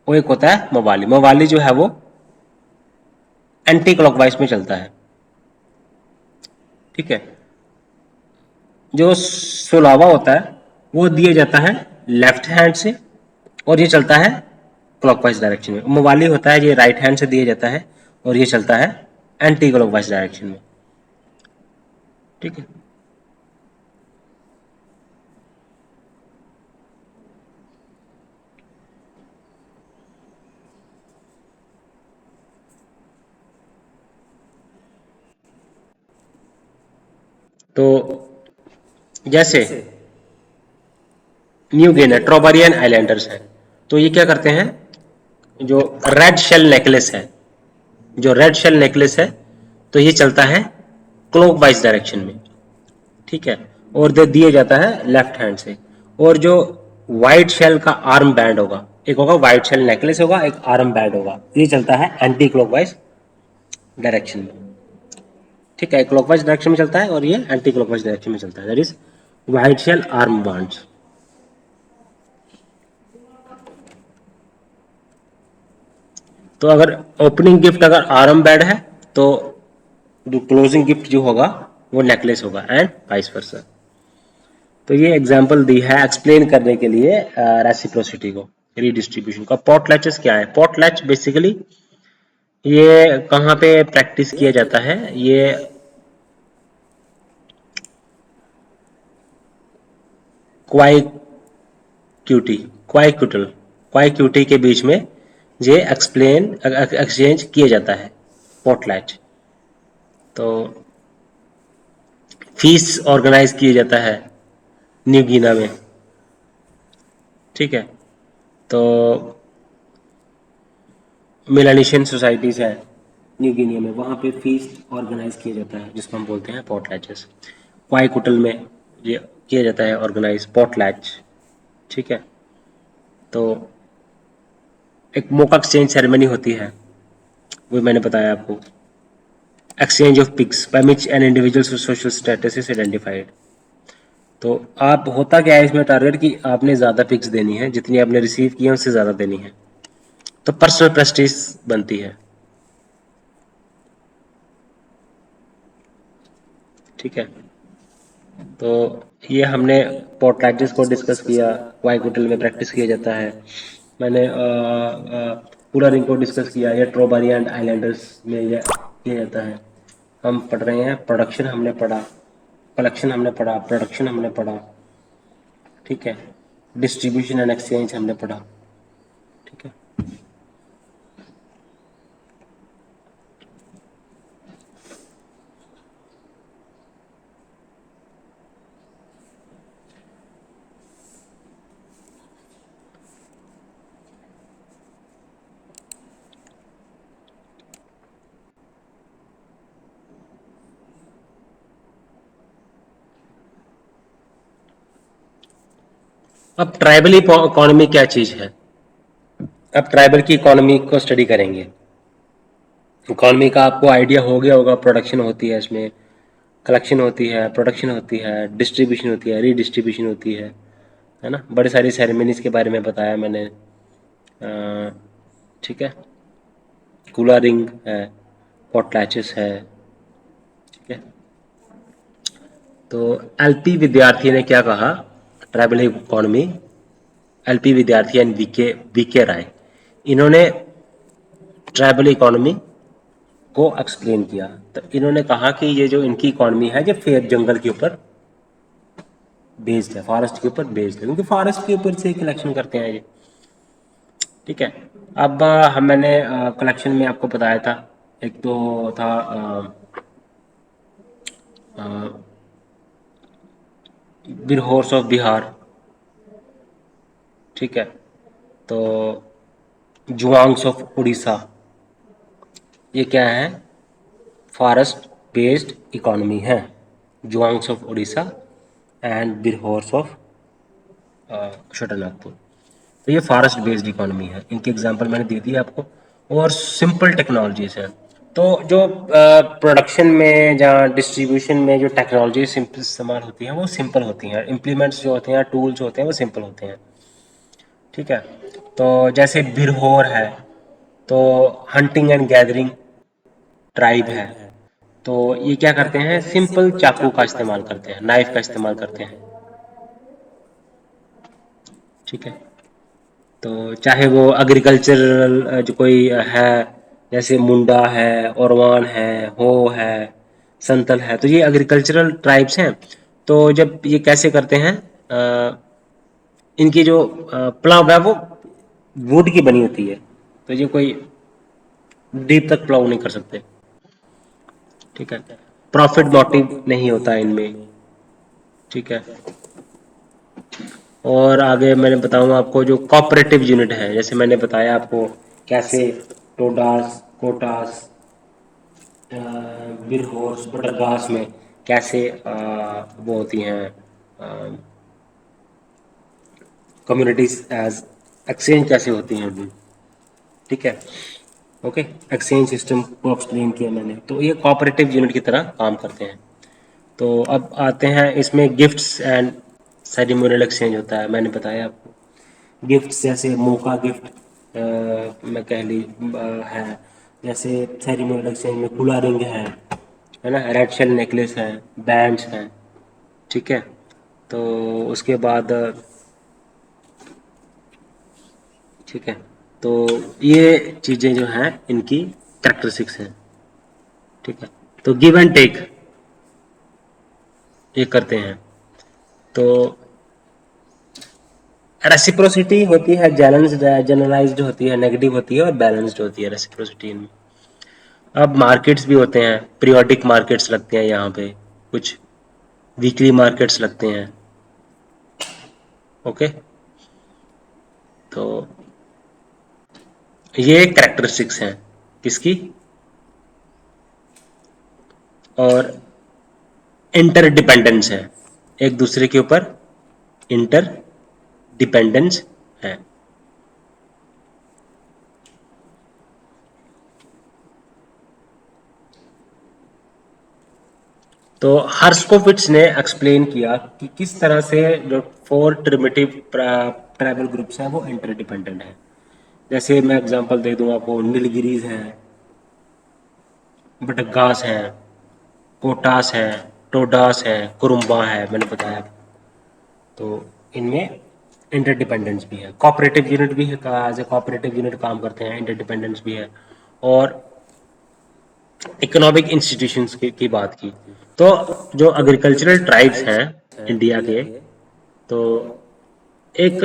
और एक होता है मवाली। मवाली जो है वो एंटी क्लॉकवाइज में चलता है, ठीक है। जो सोलावा होता है वो दिया जाता है लेफ्ट हैंड से, और ये चलता है क्लॉकवाइज डायरेक्शन में। मवाली होता है ये राइट हैंड से दिया जाता है, और ये चलता है एंटी क्लॉकवाइज डायरेक्शन में, ठीक है। तो जैसे न्यू गिनी ट्रोबरियन आइलैंडर्स हैं, तो ये क्या करते हैं, जो रेड शेल नेकलेस है, जो रेड शेल नेकलेस है, तो ये चलता है क्लॉकवाइज डायरेक्शन में, ठीक है। और दे दिया जाता है लेफ्ट हैंड से। और जो व्हाइट शेल का आर्म बैंड होगा, एक होगा व्हाइट शेल नेकलेस होगा, एक आर्म बैंड होगा, ये चलता है एंटी क्लॉकवाइज डायरेक्शन में, ठीक है। क्लॉकवाइज डायरेक्शन में चलता है और ये एंटी क्लॉकवाइज डायरेक्शन में चलता है, that is white shell arm bands. तो अगर ओपनिंग गिफ्ट अगर आर्म बैंड है, तो क्लोजिंग गिफ्ट जो होगा वो नेकलेस होगा, एंड वाइस वर्सा। तो ये एग्जांपल दी है एक्सप्लेन करने के लिए रेसिप्रोसिटी को, रीडिस्ट्रीब्यूशन का। पॉटलैचेस क्या है, पॉटलैच बेसिकली ये कहाँ पे प्रैक्टिस किया जाता है, ये क्वाई क्यूटी, क्वाई क्यूटल, क्वाई क्यूटी के बीच में ये एक्सप्लेन एक्सचेंज किया जाता है पॉटलैच। तो फीस ऑर्गेनाइज किया जाता है न्यू गिना में, ठीक है। तो मेलानेशियन सोसाइटीज है न्यू गिनिया में, वहाँ पे फीस्ट ऑर्गेनाइज किया जाता है जिसको हम बोलते हैं पॉटलैचेस। क्वाईकुटल में ये किया जाता है ऑर्गेनाइज पॉटलैच, ठीक है। तो एक मोक एक्सचेंज सेरेमनी होती है, वो मैंने बताया आपको, exchange of pigs by which an individual social status is identified. तो आप होता क्या है इसमें टारगेट कि आपने ज़्यादा पिक्स देनी है, जितनी आपने रिसीव की है उससे ज़्यादा देनी है, तो पर्सनल प्रेस्टीज बनती है, ठीक है। तो ये हमने पोर्टलैटिस को डिस्कस किया, वाइकुटल में प्रैक्टिस किया जाता है। मैंने पूरा रिंग को डिस्कस किया, या ट्रोबारियन आइलैंडर्स में ये किया जाता है। हम पढ़ रहे हैं प्रोडक्शन, हमने पढ़ा कलेक्शन, हमने पढ़ा प्रोडक्शन, हमने पढ़ा, ठीक है। डिस्ट्रीब्यूशन एंड एक्सचेंज हमने पढ़ा, ठीक है। अब ट्राइबल इकोनॉमी क्या चीज़ है, अब ट्राइबल की इकोनॉमी को स्टडी करेंगे। इकोनॉमी का आपको आइडिया हो गया होगा, प्रोडक्शन होती है इसमें, कलेक्शन होती है, प्रोडक्शन होती है, डिस्ट्रीब्यूशन होती है, रीडिस्ट्रीब्यूशन होती है ना। बड़े सारी सेरेमनीज के बारे में बताया मैंने, ठीक है। कूला रिंग है, पॉटलैचेस है, ठीक है। तो एलपी विद्यार्थी ने क्या कहा, ट्राइबल इकोनॉमी, एलपी विद्यार्थी एंड वीके राय, इन्होंने ट्राइबल इकोनॉमी को एक्सप्लेन किया। तो इन्होंने कहा कि ये जो इनकी इकोनॉमी है ये फेयर जंगल के ऊपर बेस्ड है, फॉरेस्ट के ऊपर बेस्ड है, क्योंकि फॉरेस्ट के ऊपर से कलेक्शन करते हैं ये। ठीक है। अब हम मैंने कलेक्शन में आपको बताया था, एक तो था बिर हॉर्स ऑफ बिहार। ठीक है। तो जुआंग्स ऑफ उड़ीसा, ये क्या है, फॉरेस्ट बेस्ड इकोनॉमी है। जुआंग्स ऑफ उड़ीसा एंड बिर हॉर्स ऑफ छोटानागपुर। तो ये फॉरेस्ट बेस्ड इकोनॉमी है, इनके एग्जांपल मैंने दे दिए आपको। और सिंपल टेक्नोलॉजीज हैं। तो जो प्रोडक्शन में या डिस्ट्रीब्यूशन में जो टेक्नोलॉजी सिंपल इस्तेमाल होती हैं वो सिंपल होती हैं, इम्प्लीमेंट्स जो होते हैं, टूल्स जो होते हैं वो सिंपल होते हैं। ठीक है। तो जैसे बिरहोर है, तो हंटिंग एंड गैदरिंग ट्राइब है, तो ये क्या करते हैं, सिंपल चाकू का इस्तेमाल करते हैं, नाइफ का इस्तेमाल करते हैं। ठीक है। तो चाहे वो एग्रीकल्चरल जो कोई है, जैसे मुंडा है, ओरवान है, हो है, संतल है, तो ये एग्रीकल्चरल ट्राइब्स हैं। तो जब ये कैसे करते हैं, इनकी जो प्लाव है वो वुड की बनी होती है, तो ये कोई डीप तक प्लाव नहीं कर सकते। ठीक है। प्रॉफिट मोटिव नहीं होता इनमें। ठीक है। और आगे मैंने बताऊंगा आपको जो कोऑपरेटिव यूनिट है, जैसे मैंने बताया आपको कैसे टोडास, कोटास, बिरहोर्स, बटरगास में कैसे वो होती हैं कम्युनिटीज एज एक्सचेंज कैसे होती हैं अभी। ठीक है। ओके। एक्सचेंज सिस्टम को एक्सप्लेन किया मैंने, तो ये कोऑपरेटिव यूनिट की तरह काम करते हैं। तो अब आते हैं इसमें गिफ्ट्स एंड सेरिमोनियल एक्सचेंज होता है, मैंने बताया आपको। गिफ्ट्स जैसे मौका गिफ्ट मैं कह ली है, जैसे सेरिमोनियल एक्सचेंज में कूला रिंग है ना, रेड शेल नेकलेस है, बैंड्स हैं। ठीक है। तो उसके बाद ठीक है, तो ये चीज़ें जो हैं इनकी कैरेक्टरिस्टिक्स हैं। ठीक है। तो गिव एंड टेक ये करते हैं। तो रेसिप्रोसिटी होती है, जनरलाइज्ड होती है, नेगेटिव होती है और बैलेंस्ड होती है रेसिप्रोसिटी इनमें। अब मार्केट्स भी होते हैं, पीरियोडिक मार्केट्स लगते हैं यहाँ पे, कुछ वीकली मार्केट्स लगते हैं। ओके। तो ये कैरेक्टरिस्टिक्स हैं किसकी, और इंटरडिपेंडेंस है, एक दूसरे के ऊपर इंटर डिपेंडेंस है। तो हर्स्कोविट्स ने एक्सप्लेन किया कि किस तरह से जो 4 प्रिमिटिव ट्राइबल ग्रुप्स हैं वो इंटरडिपेंडेंट हैं। जैसे मैं एग्जांपल दे दूं आपको, नीलगिरीज हैं, बटगास हैं, कोटास हैं, टोडास हैं, कुरुम्बा है, मैंने बताया। तो इनमें इंटरडिपेंडेंस भी है, कोऑपरेटिव यूनिट भी है, एज ए कोऑपरेटिव यूनिट काम करते हैं, इंटरडिपेंडेंस भी है। और इकोनॉमिक इंस्टीट्यूशंस की बात की, तो जो एग्रीकल्चरल ट्राइब्स हैं इंडिया के, तो एक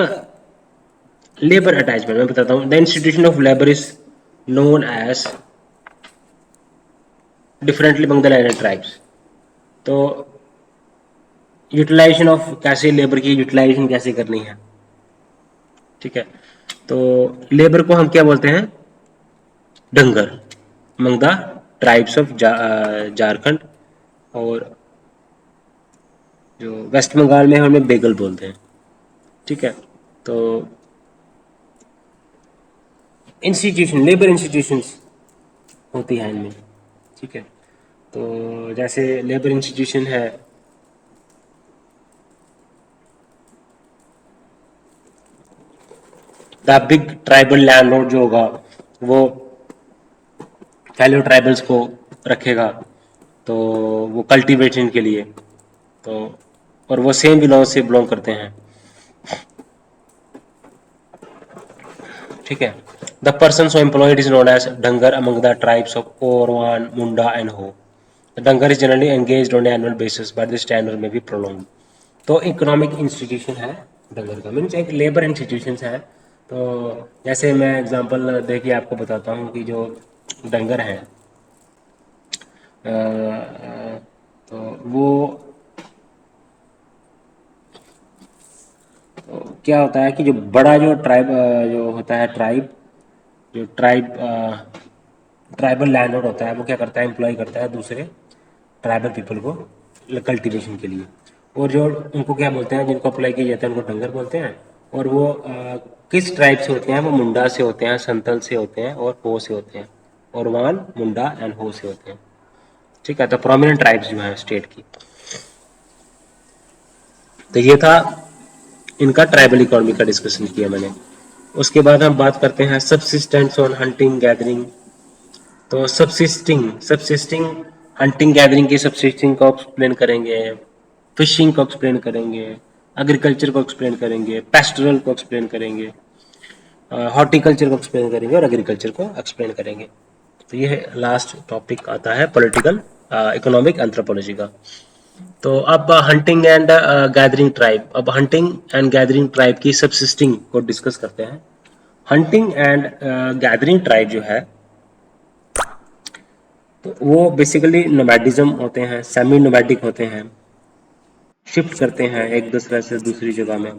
लेबर अटैचमेंट मैं बताता हूँ, the institution of labour is known as differently among the land tribes. तो यूटिलाइजेशन ऑफ कैसे लेबर की यूटिलाइजेशन कैसे करनी है। ठीक है। तो लेबर को हम क्या बोलते हैं, डंगर, among the tribes of Jharkhand, और जो वेस्ट बंगाल में हमें बेगल बोलते हैं। ठीक है। तो इंस्टीट्यूशन, लेबर इंस्टीट्यूशंस होती हैं इनमें। ठीक है। तो जैसे लेबर इंस्टीट्यूशन है, द बिग ट्राइबल लैंडलॉर्ड जो होगा वो फेलो ट्राइबल्स को रखेगा, तो वो कल्टीवेशन के लिए, तो और वो सेम बिलोंग से बिलोंग करते हैं। ठीक है। The person so employed is known as Dangar among the tribes of Oraon, Munda and Ho. The Dangar is generally engaged on an annual basis, but this tenure may be prolonged. तो इकोनॉमिक इंस्टीट्यूशन है डंगर का, means एक labour institution है। तो जैसे मैं example दे के आपको बताता हूँ कि जो डंगर है, तो वो तो क्या होता है कि जो बड़ा जो ट्राइब जो होता है ट्राइब, जो ट्राइबल लैंडलॉर्ड होता है, वो क्या करता है, एम्प्लॉय करता है दूसरे ट्राइबल पीपल को कल्टीवेशन के लिए। और जो उनको क्या बोलते हैं, जिनको अप्लाई किया जाता है उनको डंगर बोलते हैं। और वो किस ट्राइब से होते हैं, वो मुंडा से होते हैं, संतल से होते हैं और हो से होते हैं। और वान, मुंडा एंड हो से होते हैं। ठीक है, तो प्रोमिनेंट ट्राइब्स जो हैं स्टेट की। तो ये था इनका ट्राइबल इकोनॉमी का डिस्कशन किया मैंने। उसके बाद हम बात करते हैं सबसिस्टेंस ऑन हंटिंग गैदरिंग। तो सबसिस्टिंग हंटिंग गैदरिंग की सबसिस्टिंग को एक्सप्लेन करेंगे, फिशिंग को एक्सप्लेन करेंगे, एग्रीकल्चर को एक्सप्लेन करेंगे, पेस्टोरल को एक्सप्लेन करेंगे, हॉर्टिकल्चर को एक्सप्लेन करेंगे और एग्रीकल्चर को एक्सप्लेन करेंगे। तो ये लास्ट टॉपिक आता है पॉलिटिकल इकोनॉमिक एंथ्रोपोलॉजी का। तो अब हंटिंग एंड गैदरिंग ट्राइब, अब हंटिंग एंड गैदरिंग ट्राइब की सबसिस्टिंग को डिस्कस करते हैं। हंटिंग एंड गैदरिंग ट्राइब जो है, तो वो बेसिकली नोमैडिज्म होते हैं, सेमी नोमैडिक होते हैं, शिफ्ट करते हैं एक दूसरे से दूसरी जगह में।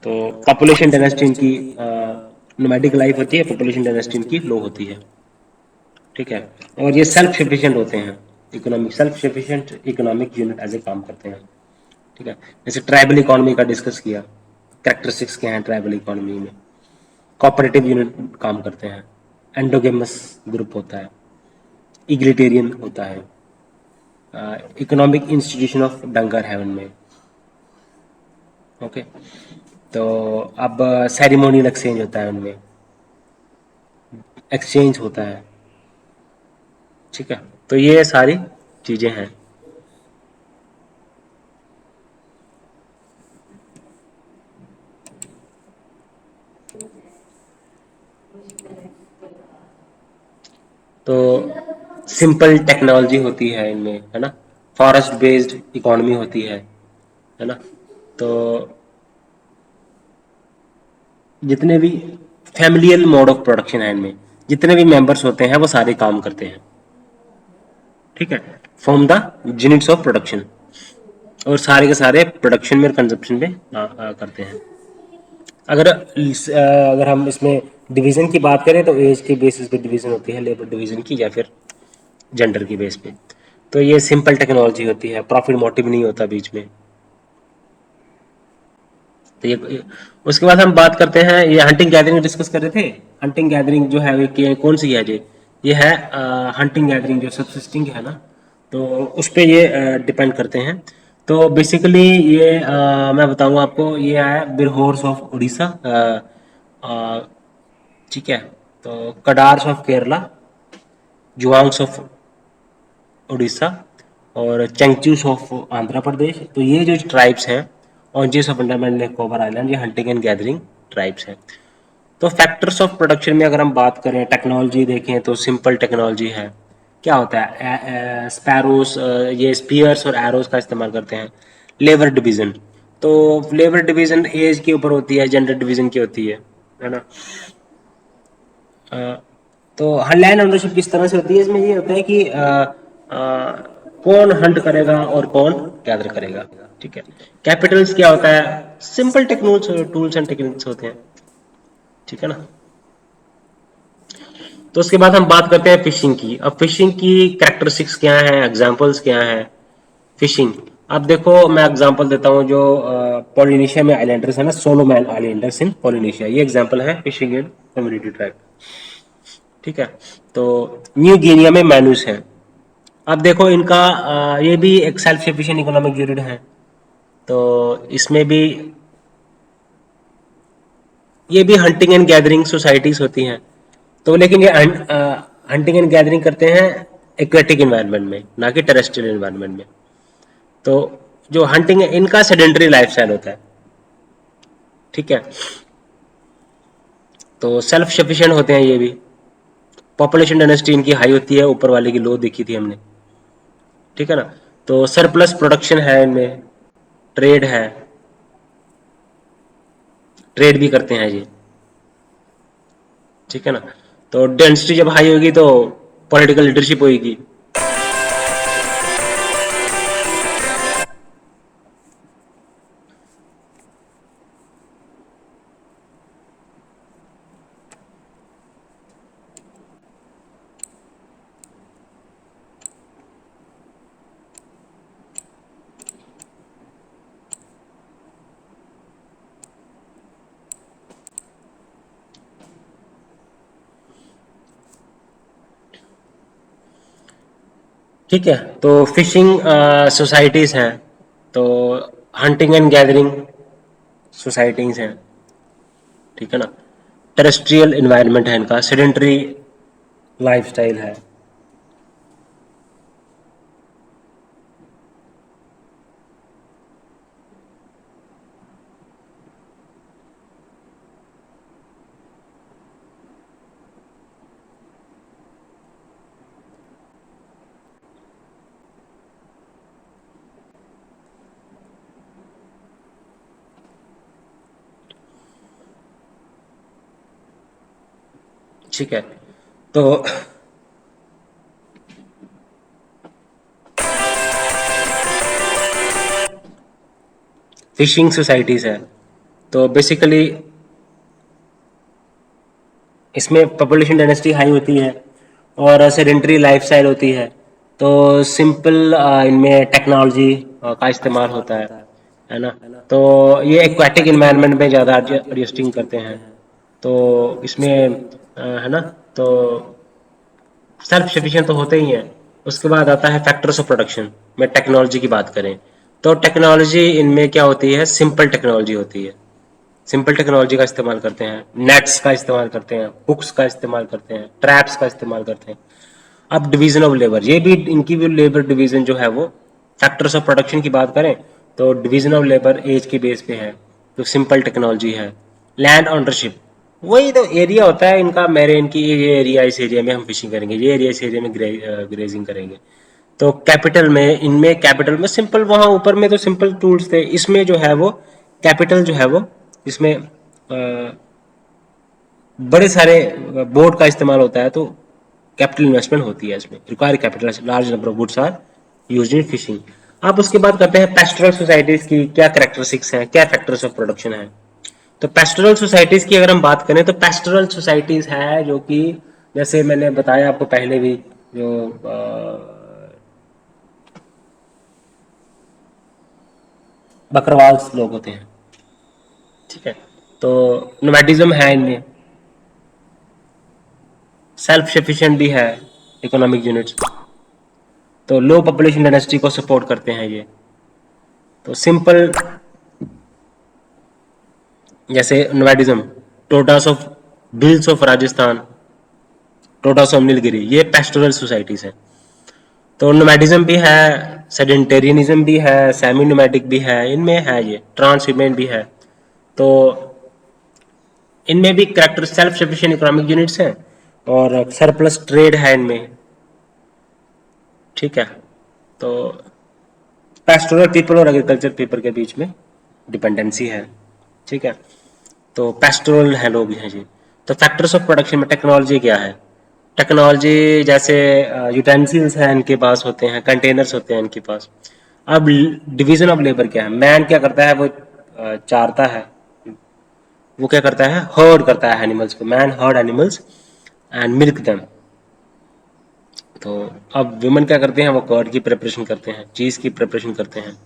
तो पॉपुलेशन डेंसिटी इनकी नोमैडिक लाइफ होती है, पॉपुलेशन डेंसिटी इनकी लो होती है। ठीक है, और ये सेल्फ सफिशिएंट होते हैं, economic self sufficient economic unit as a काम करते हैं। ठीक है, जैसे ट्राइबल इकोनॉमी का डिस्कस किया, कैरेक्टरिस्टिक्स क्या हैं ट्राइबल इकोनॉमी में। कोऑपरेटिव यूनिट काम करते हैं, एंडोगेमस ग्रुप होता है, इग्लिटेरियन होता है, इकोनॉमिक इंस्टीट्यूशन ऑफ डंगर है उनमें। ओके, तो अब सेरेमोनियल एक्सचेंज होता है उनमें, एक्सचेंज होता है। ठीक है, तो ये सारी चीज़ें हैं। तो सिंपल टेक्नोलॉजी होती है इनमें, है ना, फॉरेस्ट बेस्ड इकोनॉमी होती है ना। तो जितने भी फैमिलियल मोड ऑफ प्रोडक्शन है इनमें, जितने भी मेंबर्स होते हैं वो सारे काम करते हैं। ठीक है, from the units of production, और सारे के सारे प्रोडक्शन में और कंजप्शन में करते हैं। अगर हम इसमें डिवीजन की बात करें तो एज के बेसिस पे डिवीजन होती है, लेबर डिवीजन की या फिर जेंडर की बेस पे। तो ये सिंपल टेक्नोलॉजी होती है, प्रॉफिट मोटिव नहीं होता बीच में। तो ये उसके बाद हम बात करते हैं, ये हंटिंग गैदरिंग डिस्कस कर रहे थे। हंटिंग गैदरिंग जो है कौन सी है ये है हंटिंग गैदरिंग जो सबसिस्टिंग है ना, तो उस पर ये डिपेंड करते हैं। तो बेसिकली ये मैं बताऊंगा आपको, ये है बिरहोर्स ऑफ उड़ीसा, ठीक है, तो कडार्स ऑफ केरला, जुआंग्स ऑफ उड़ीसा और चंगचूस ऑफ आंध्र प्रदेश। तो ये जो ट्राइब्स हैं ऑनजिस ऑफ अंडमान निकोबार आइलैंड, ये हंटिंग एंड गैदरिंग ट्राइब्स हैं। तो फैक्टर्स ऑफ प्रोडक्शन में अगर हम बात करें, टेक्नोलॉजी देखें तो सिंपल टेक्नोलॉजी है। क्या होता है, स्पैरोस, ये स्पीयर्स और एरोस का इस्तेमाल करते हैं। लेबर डिवीजन, तो लेबर डिवीजन एज के ऊपर होती है, जेंडर डिवीजन की होती है ना। अ, तो लैंड ओनरशिप किस तरह से होती है, इसमें ये होता है कि कौन हंट करेगा और कौन गैदर करेगा। ठीक है, कैपिटल्स क्या होता है, सिंपल टेक्नोल्स टूल्स एंड टेक्निक्स होते हैं। ठीक है ना। तो उसके बाद हम बात करते हैं फिशिंग की। अब फिशिंग की कैरेक्टरिस्टिक्स क्या हैं, एग्जांपल्स क्या हैं फिशिंग। अब देखो मैं एग्जांपल देता हूँ, जो पोलिनेशिया में आइलैंडर्स है ना, सोलोमैन आइलैंडर्स इन पोलिनेशिया, ये एग्जांपल है फिशिंग इन कम्युनिटी ट्राइब। ठीक है, तो न्यू गिनिया में मैनूस है। अब देखो इनका ये भी एक सेल्फ सफिशिएंट इकोनॉमिक यूनिट है। तो इसमें भी ये भी हंटिंग एंड गैदरिंग सोसाइटीज होती हैं। तो लेकिन ये हंटिंग एंड गैदरिंग करते हैं एक्वेटिक इन्वायरमेंट में, ना कि टेरेस्ट्रियल इन्वायरमेंट में। तो जो हंटिंग है इनका सेडेंटरी लाइफस्टाइल होता है। ठीक है, तो सेल्फ सफिशिएंट होते हैं ये भी। पॉपुलेशन डेंसिटी इनकी हाई होती है, ऊपर वाले की लो देखी थी हमने। ठीक है ना, तो सरप्लस प्रोडक्शन है इनमें। ट्रेड है, ट्रेड भी करते हैं जी, ठीक है ना। तो डेंसिटी जब हाई होगी तो पॉलिटिकल लीडरशिप होगी। ठीक है, तो फिशिंग सोसाइटीज हैं, तो हंटिंग एंड गैदरिंग सोसाइटीज हैं, ठीक है ना। टेरेस्ट्रियल इन्वायरमेंट है इनका, सेडेंटरी लाइफस्टाइल है। ठीक है, तो फिशिंग सोसाइटीज है, तो बेसिकली इसमें पॉपुलेशन डेंसिटी हाई होती है और सेडेंटरी लाइफस्टाइल होती है। तो सिंपल इनमें टेक्नोलॉजी का इस्तेमाल होता है ना। तो ये एक्वाटिक इन्वायरमेंट में ज़्यादा एडजस्टिंग करते हैं। तो इसमें है ना, तो सेल्फ सफिशिएंट तो होते ही हैं। उसके बाद आता है फैक्टर्स ऑफ प्रोडक्शन में टेक्नोलॉजी की बात करें, तो टेक्नोलॉजी इनमें क्या होती है, सिंपल टेक्नोलॉजी होती है। सिंपल टेक्नोलॉजी का इस्तेमाल करते हैं, नेट्स का इस्तेमाल करते हैं, हुक्स का इस्तेमाल करते हैं, ट्रैप्स का इस्तेमाल करते हैं। अब डिवीजन ऑफ लेबर, ये भी इनकी भी लेबर डिवीजन जो है वो फैक्टर्स ऑफ प्रोडक्शन की बात करें तो डिवीजन ऑफ लेबर एज के बेस पे है। तो सिंपल टेक्नोलॉजी है। लैंड ओनरशिप, वही तो एरिया होता है इनका, मेरे इनकी ये एरिया, इस एरिया में हम फिशिंग करेंगे, ये एरिया इस एरिया में ग्रेजिंग करेंगे। तो कैपिटल में, इनमें कैपिटल में सिंपल, वहाँ ऊपर में तो सिंपल टूल्स थे, इसमें जो है वो कैपिटल जो है वो इसमें बड़े सारे बोर्ड का इस्तेमाल होता है। तो कैपिटल इन्वेस्टमेंट होती है इसमें, require capital large number of goods are used in fishing. अब उसके बाद करते हैं पेस्टोरल सोसाइटीज की क्या करेक्टरिस्टिक्स हैं, क्या फैक्टर्स ऑफ प्रोडक्शन है। तो पेस्टोरल सोसाइटीज की अगर हम बात करें तो पेस्टोरल सोसाइटीज है जो कि जैसे मैंने बताया आपको पहले भी, जो बकरवाल लोग होते हैं, ठीक है। तो नोमैडिज्म है इनमें, सेल्फ सफिशिएंट भी है इकोनॉमिक यूनिट्स, तो लो पॉपुलेशन डेंसिटी को सपोर्ट करते हैं ये। तो सिंपल जैसे nomadism, Todas of bills of Rajasthan, Todas of Nilgiri, ये पेस्टोरल सोसाइटीज हैं। तो नोमैडिज्म भी है, सेडेंटेरियनिज्म भी है, सेमी नोमैडिक भी है, इनमें है ये ट्रांसहिमेंट भी है। तो इनमें भी character self sufficient economic units हैं और सरप्लस ट्रेड है इनमें, ठीक है। तो पेस्टोरल पीपल और एग्रीकल्चर पीपल के बीच में डिपेंडेंसी है, ठीक है। तो पेस्टोरल है लोग हैं जी। तो फैक्टर्स ऑफ प्रोडक्शन में टेक्नोलॉजी क्या है, टेक्नोलॉजी जैसे यूटेंसिल्स हैं इनके पास होते हैं, कंटेनर्स होते हैं इनके पास। अब डिवीजन ऑफ लेबर क्या है, मैन क्या करता है, वो चारता है, वो क्या करता है, हर्ड करता है एनिमल्स को, man heard animals and milk them. तो अब वुमेन क्या करते हैं, वो कर्ड की प्रिपरेशन करते हैं, चीज की प्रिपरेशन करते हैं।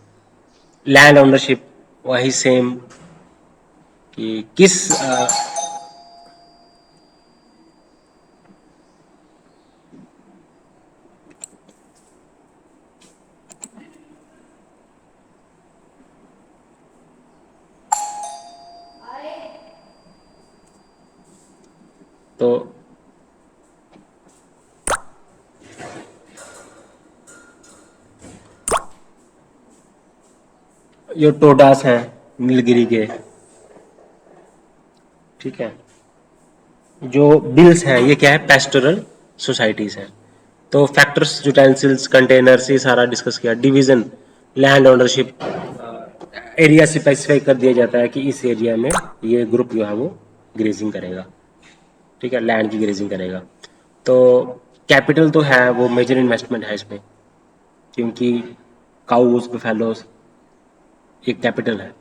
लैंड ओनरशिप वही सेम, कि किस तो जो टोडास हैं नीलगिरी के, ठीक है, जो बिल्स हैं ये क्या है, पेस्टोरल सोसाइटीज हैं। तो फैक्टर्स यूटेंसिल्स कंटेनर्स ये सारा डिस्कस किया। Division, land ownership area specify कर दिया जाता है कि इस एरिया में ये ग्रुप जो है वो ग्रेजिंग करेगा, ठीक है, लैंड की ग्रेजिंग करेगा। तो कैपिटल तो है, वो मेजर इन्वेस्टमेंट है इसमें, क्योंकि काउस बफेलोस एक कैपिटल है।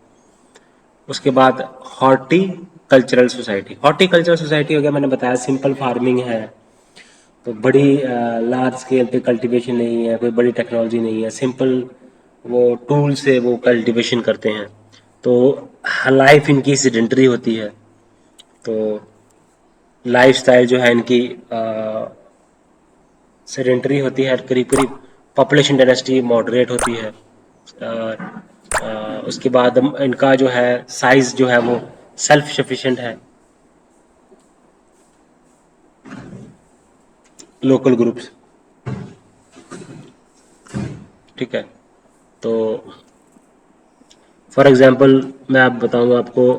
उसके बाद हॉर्टिकल्चरल सोसाइटी, हॉर्टिकल्चरल सोसाइटी हो गया, मैंने बताया सिंपल फार्मिंग है, तो बड़ी लार्ज स्केल पे कल्टीवेशन नहीं है, कोई बड़ी टेक्नोलॉजी नहीं है, सिंपल वो टूल से वो कल्टीवेशन करते हैं। तो लाइफ इनकी सेडेंटरी होती है, तो लाइफ स्टाइल जो है इनकी सेडेंटरी होती है, करीब करीब पॉपुलेशन डेंसिटी मॉडरेट होती है। उसके बाद इनका जो है साइज जो है वो सेल्फ सफिशिएंट है, लोकल ग्रुप्स, ठीक है। तो फॉर एग्जांपल मैं आप बताऊंगा आपको,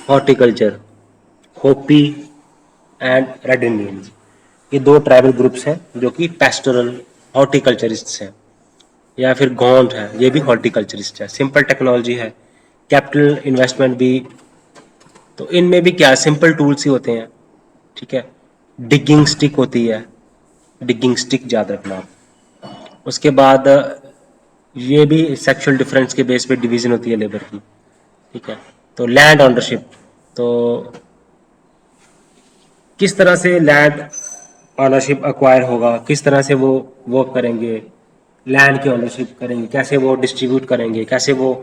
हॉर्टिकल्चर, होपी एंड रेड इंडियंस, ये दो ट्राइबल ग्रुप्स हैं जो कि पेस्टोरल हॉर्टिकल्चरिस्ट्स हैं, या फिर गौंड है, ये भी हॉर्टिकल्चरिस्ट है। सिंपल टेक्नोलॉजी है, कैपिटल इन्वेस्टमेंट भी, तो इनमें भी क्या सिंपल टूल्स ही होते हैं, ठीक है। डिगिंग स्टिक होती है, डिगिंग स्टिक याद रखना आप। उसके बाद ये भी सेक्सुअल डिफरेंस के बेस पे डिवीजन होती है लेबर की, ठीक है। तो लैंड ओनरशिप, तो किस तरह से लैंड ऑनरशिप अक्वायर होगा, किस तरह से वो वर्क करेंगे, लैंड की ऑनरशिप करेंगे, कैसे वो डिस्ट्रीब्यूट करेंगे, कैसे वो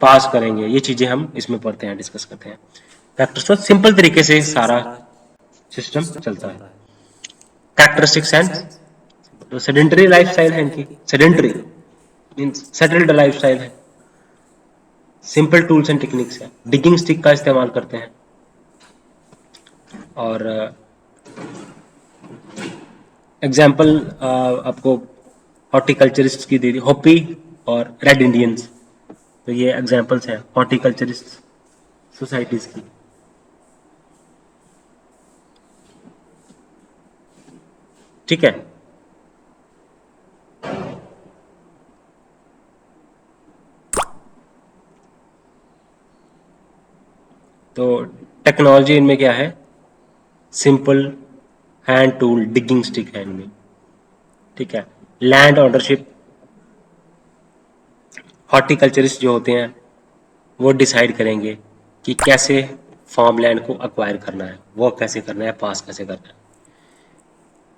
पास करेंगे, ये चीज़ें हम इसमें पढ़ते हैं, डिस्कस करते हैं। फैक्टर्स तो सिंपल तरीके से सारा सिस्टम चलता है। कैरेक्टरिस्टिक्स एंड, तो सेडेंटरी लाइफ स्टाइल है इनकी, sedentary means settled life style है, सिंपल टूल्स एंड टेक्निक्स है, डिगिंग स्टिक का इस्तेमाल करते हैं, और एग्जाम्पल आपको हॉर्टिकल्चरिस्ट की दे दी, होपी और रेड इंडियंस, तो ये एग्जाम्पल्स हैं हॉर्टिकल्चरिस्ट सोसाइटीज की, ठीक है। तो टेक्नोलॉजी इनमें क्या है, simple hand tool digging stick है इनमें, ठीक है। लैंड ओनरशिप, हॉर्टिकल्चरिस्ट जो होते हैं वो डिसाइड करेंगे कि कैसे फार्म लैंड को अक्वायर करना है, वो कैसे करना है, पास कैसे करना है,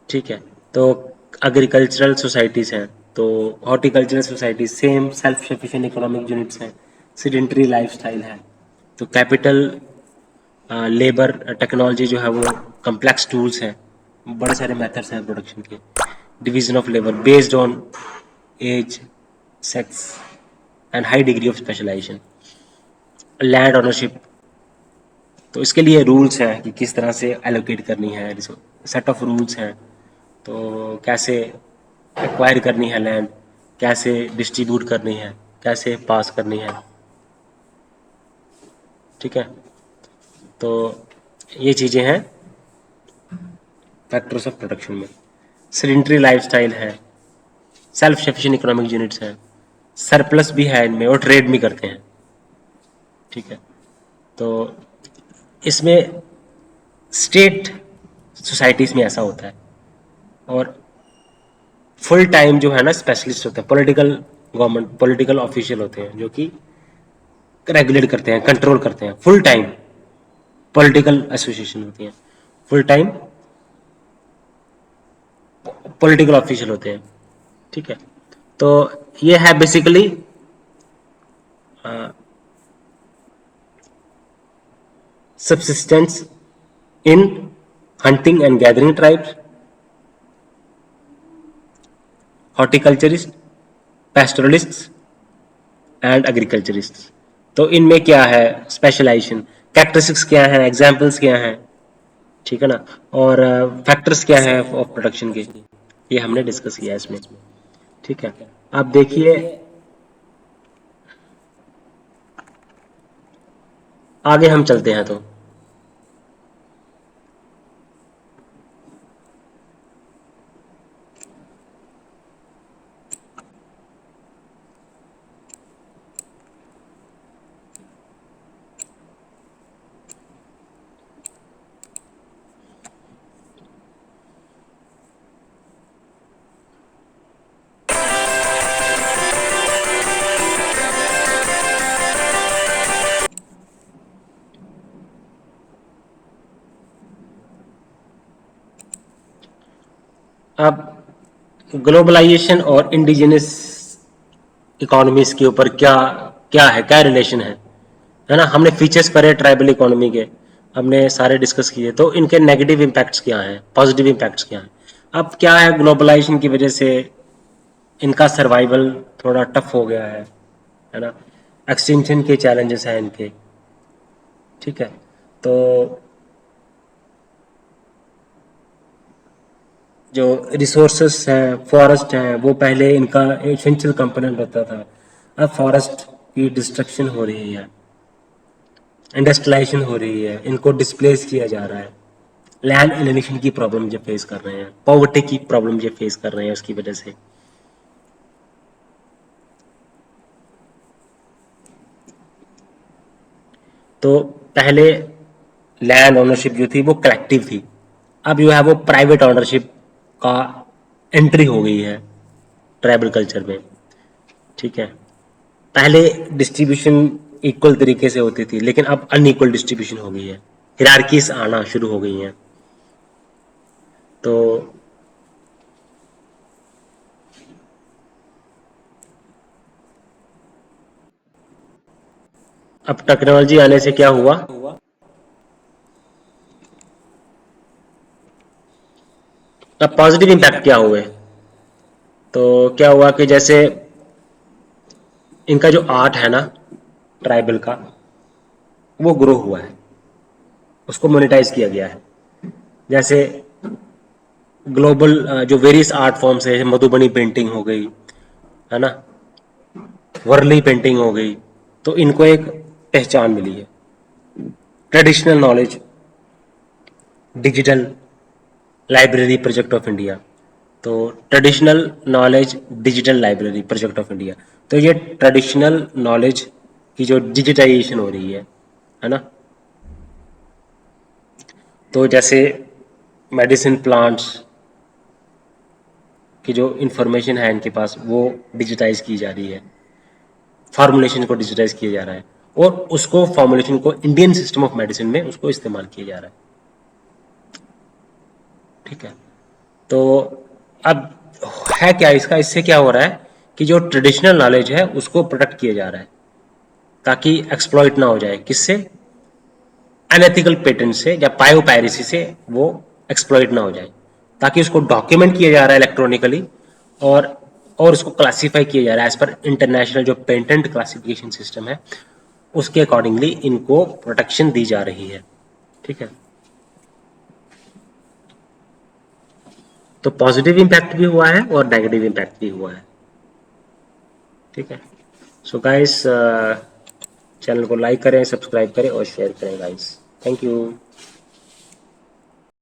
ठीक है। तो एग्रीकल्चरल सोसाइटीज़ हैं, तो horticultural society same self sufficient economic units हैं, सीडेंटरी लाइफस्टाइल है। तो कैपिटल, लेबर, टेक्नोलॉजी जो है वो कम्प्लेक्स टूल्स हैं, बड़े सारे मेथड्स हैं प्रोडक्शन के, division of labour based on age, sex and high degree of specialization, land ownership, तो इसके लिए रूल्स हैं कि किस तरह से एलोकेट करनी है, सेट ऑफ रूल्स हैं, तो कैसे एक्वायर करनी है लैंड, कैसे डिस्ट्रीब्यूट करनी है, कैसे पास करनी है, ठीक है। तो ये चीज़ें हैं फैक्टर्स ऑफ प्रोडक्शन में। सेडेंटरी लाइफस्टाइल है, सेल्फ सफिशिएंट इकोनॉमिक यूनिट्स हैं, सरप्लस भी है इनमें, और ट्रेड भी करते हैं, ठीक है। तो इसमें स्टेट सोसाइटीज़ में ऐसा होता है, और फुल टाइम जो है ना स्पेशलिस्ट होते हैं, पॉलिटिकल गवर्नमेंट पॉलिटिकल ऑफिशियल होते हैं जो कि रेगुलेट करते हैं, कंट्रोल करते हैं, फुल टाइम पॉलिटिकल एसोसिएशन होती हैं, फुल टाइम पॉलिटिकल ऑफिशियल होते हैं, ठीक है। तो ये है basically subsistence in hunting and gathering tribes, horticulturists, pastoralists and agriculturist. तो इनमें क्या है स्पेशलाइजेशन, कैरेक्टरिस्टिक्स क्या है, एग्जाम्पल्स क्या हैं, ठीक है ना, और फैक्टर्स क्या है ऑफ प्रोडक्शन के, ये हमने डिस्कस किया है इसमें, ठीक है। आप देखिए आगे हम चलते हैं, तो अब ग्लोबलाइजेशन और इंडिजिनस इकोनॉमीज के ऊपर क्या क्या है, क्या रिलेशन है ना। हमने फीचर्स करे ट्राइबल इकोनॉमी के, हमने सारे डिस्कस किए, तो इनके नेगेटिव इम्पैक्ट्स क्या हैं, पॉजिटिव इम्पैक्ट्स क्या हैं। अब क्या है, ग्लोबलाइजेशन की वजह से इनका सर्वाइवल थोड़ा टफ हो गया है ना। एक्सटिंक्शन के चैलेंजेस हैं इनके, ठीक है। तो जो रिसोर्सेस हैं, फॉरेस्ट हैं, वो पहले इनका एसेंशियल कंपोनेंट होता था, अब फॉरेस्ट की डिस्ट्रक्शन हो रही है, इंडस्ट्रियलाइजेशन हो रही है, इनको डिस्प्लेस किया जा रहा है, लैंड एलिनेशन की प्रॉब्लम जो फेस कर रहे हैं, पॉवर्टी की प्रॉब्लम जो फेस कर रहे हैं उसकी वजह से। तो पहले लैंड ओनरशिप जो थी वो कलेक्टिव थी, अब जो है वो प्राइवेट ओनरशिप का एंट्री हो गई है ट्राइबल कल्चर में, ठीक है। पहले डिस्ट्रीब्यूशन इक्वल तरीके से होती थी, लेकिन अब अनइक्वल डिस्ट्रीब्यूशन हो गई है, हिरार्कीज आना शुरू हो गई हैं। तो अब टेक्नोलॉजी आने से क्या हुआ, अब पॉजिटिव इम्पैक्ट क्या हुए। तो क्या हुआ कि जैसे इनका जो आर्ट है ना ट्राइबल का, वो ग्रो हुआ है, उसको मोनेटाइज किया गया है। जैसे ग्लोबल जो वेरियस आर्ट फॉर्म्स है, मधुबनी पेंटिंग हो गई, है ना, वर्ली पेंटिंग हो गई, तो इनको एक पहचान मिली है। Traditional knowledge, digital library project of India, तो traditional knowledge digital library project of India, तो ये ट्रेडिशनल नॉलेज की जो डिजिटाइजेशन हो रही है ना। तो जैसे मेडिसिन प्लांट्स की जो इंफॉर्मेशन है इनके पास, वो डिजिटाइज की जा रही है, फार्मूलेशन को डिजिटाइज किया जा रहा है, और उसको फार्मूलेशन को इंडियन सिस्टम ऑफ मेडिसिन में उसको इस्तेमाल किया जा रहा है, ठीक है। तो अब है क्या इसका, इससे क्या हो रहा है कि जो ट्रेडिशनल नॉलेज है उसको प्रोटेक्ट किया जा रहा है, ताकि एक्सप्लॉइट ना हो जाए, किससे, अनएथिकल पेटेंट से या पायोपायरेसी से वो एक्सप्लॉइट ना हो जाए, ताकि उसको डॉक्यूमेंट किया जा रहा है इलेक्ट्रॉनिकली, और और उसको क्लासीफाई किया जा रहा है एज पर इंटरनेशनल जो पेटेंट क्लासिफिकेशन सिस्टम है, उसके अकॉर्डिंगली इनको प्रोटेक्शन दी जा रही है, ठीक है। तो पॉजिटिव इम्पैक्ट भी हुआ है और नेगेटिव इम्पैक्ट भी हुआ है, ठीक है। सो गाइस, चैनल को लाइक करें, सब्सक्राइब करें और शेयर करें गाइस। Thank you.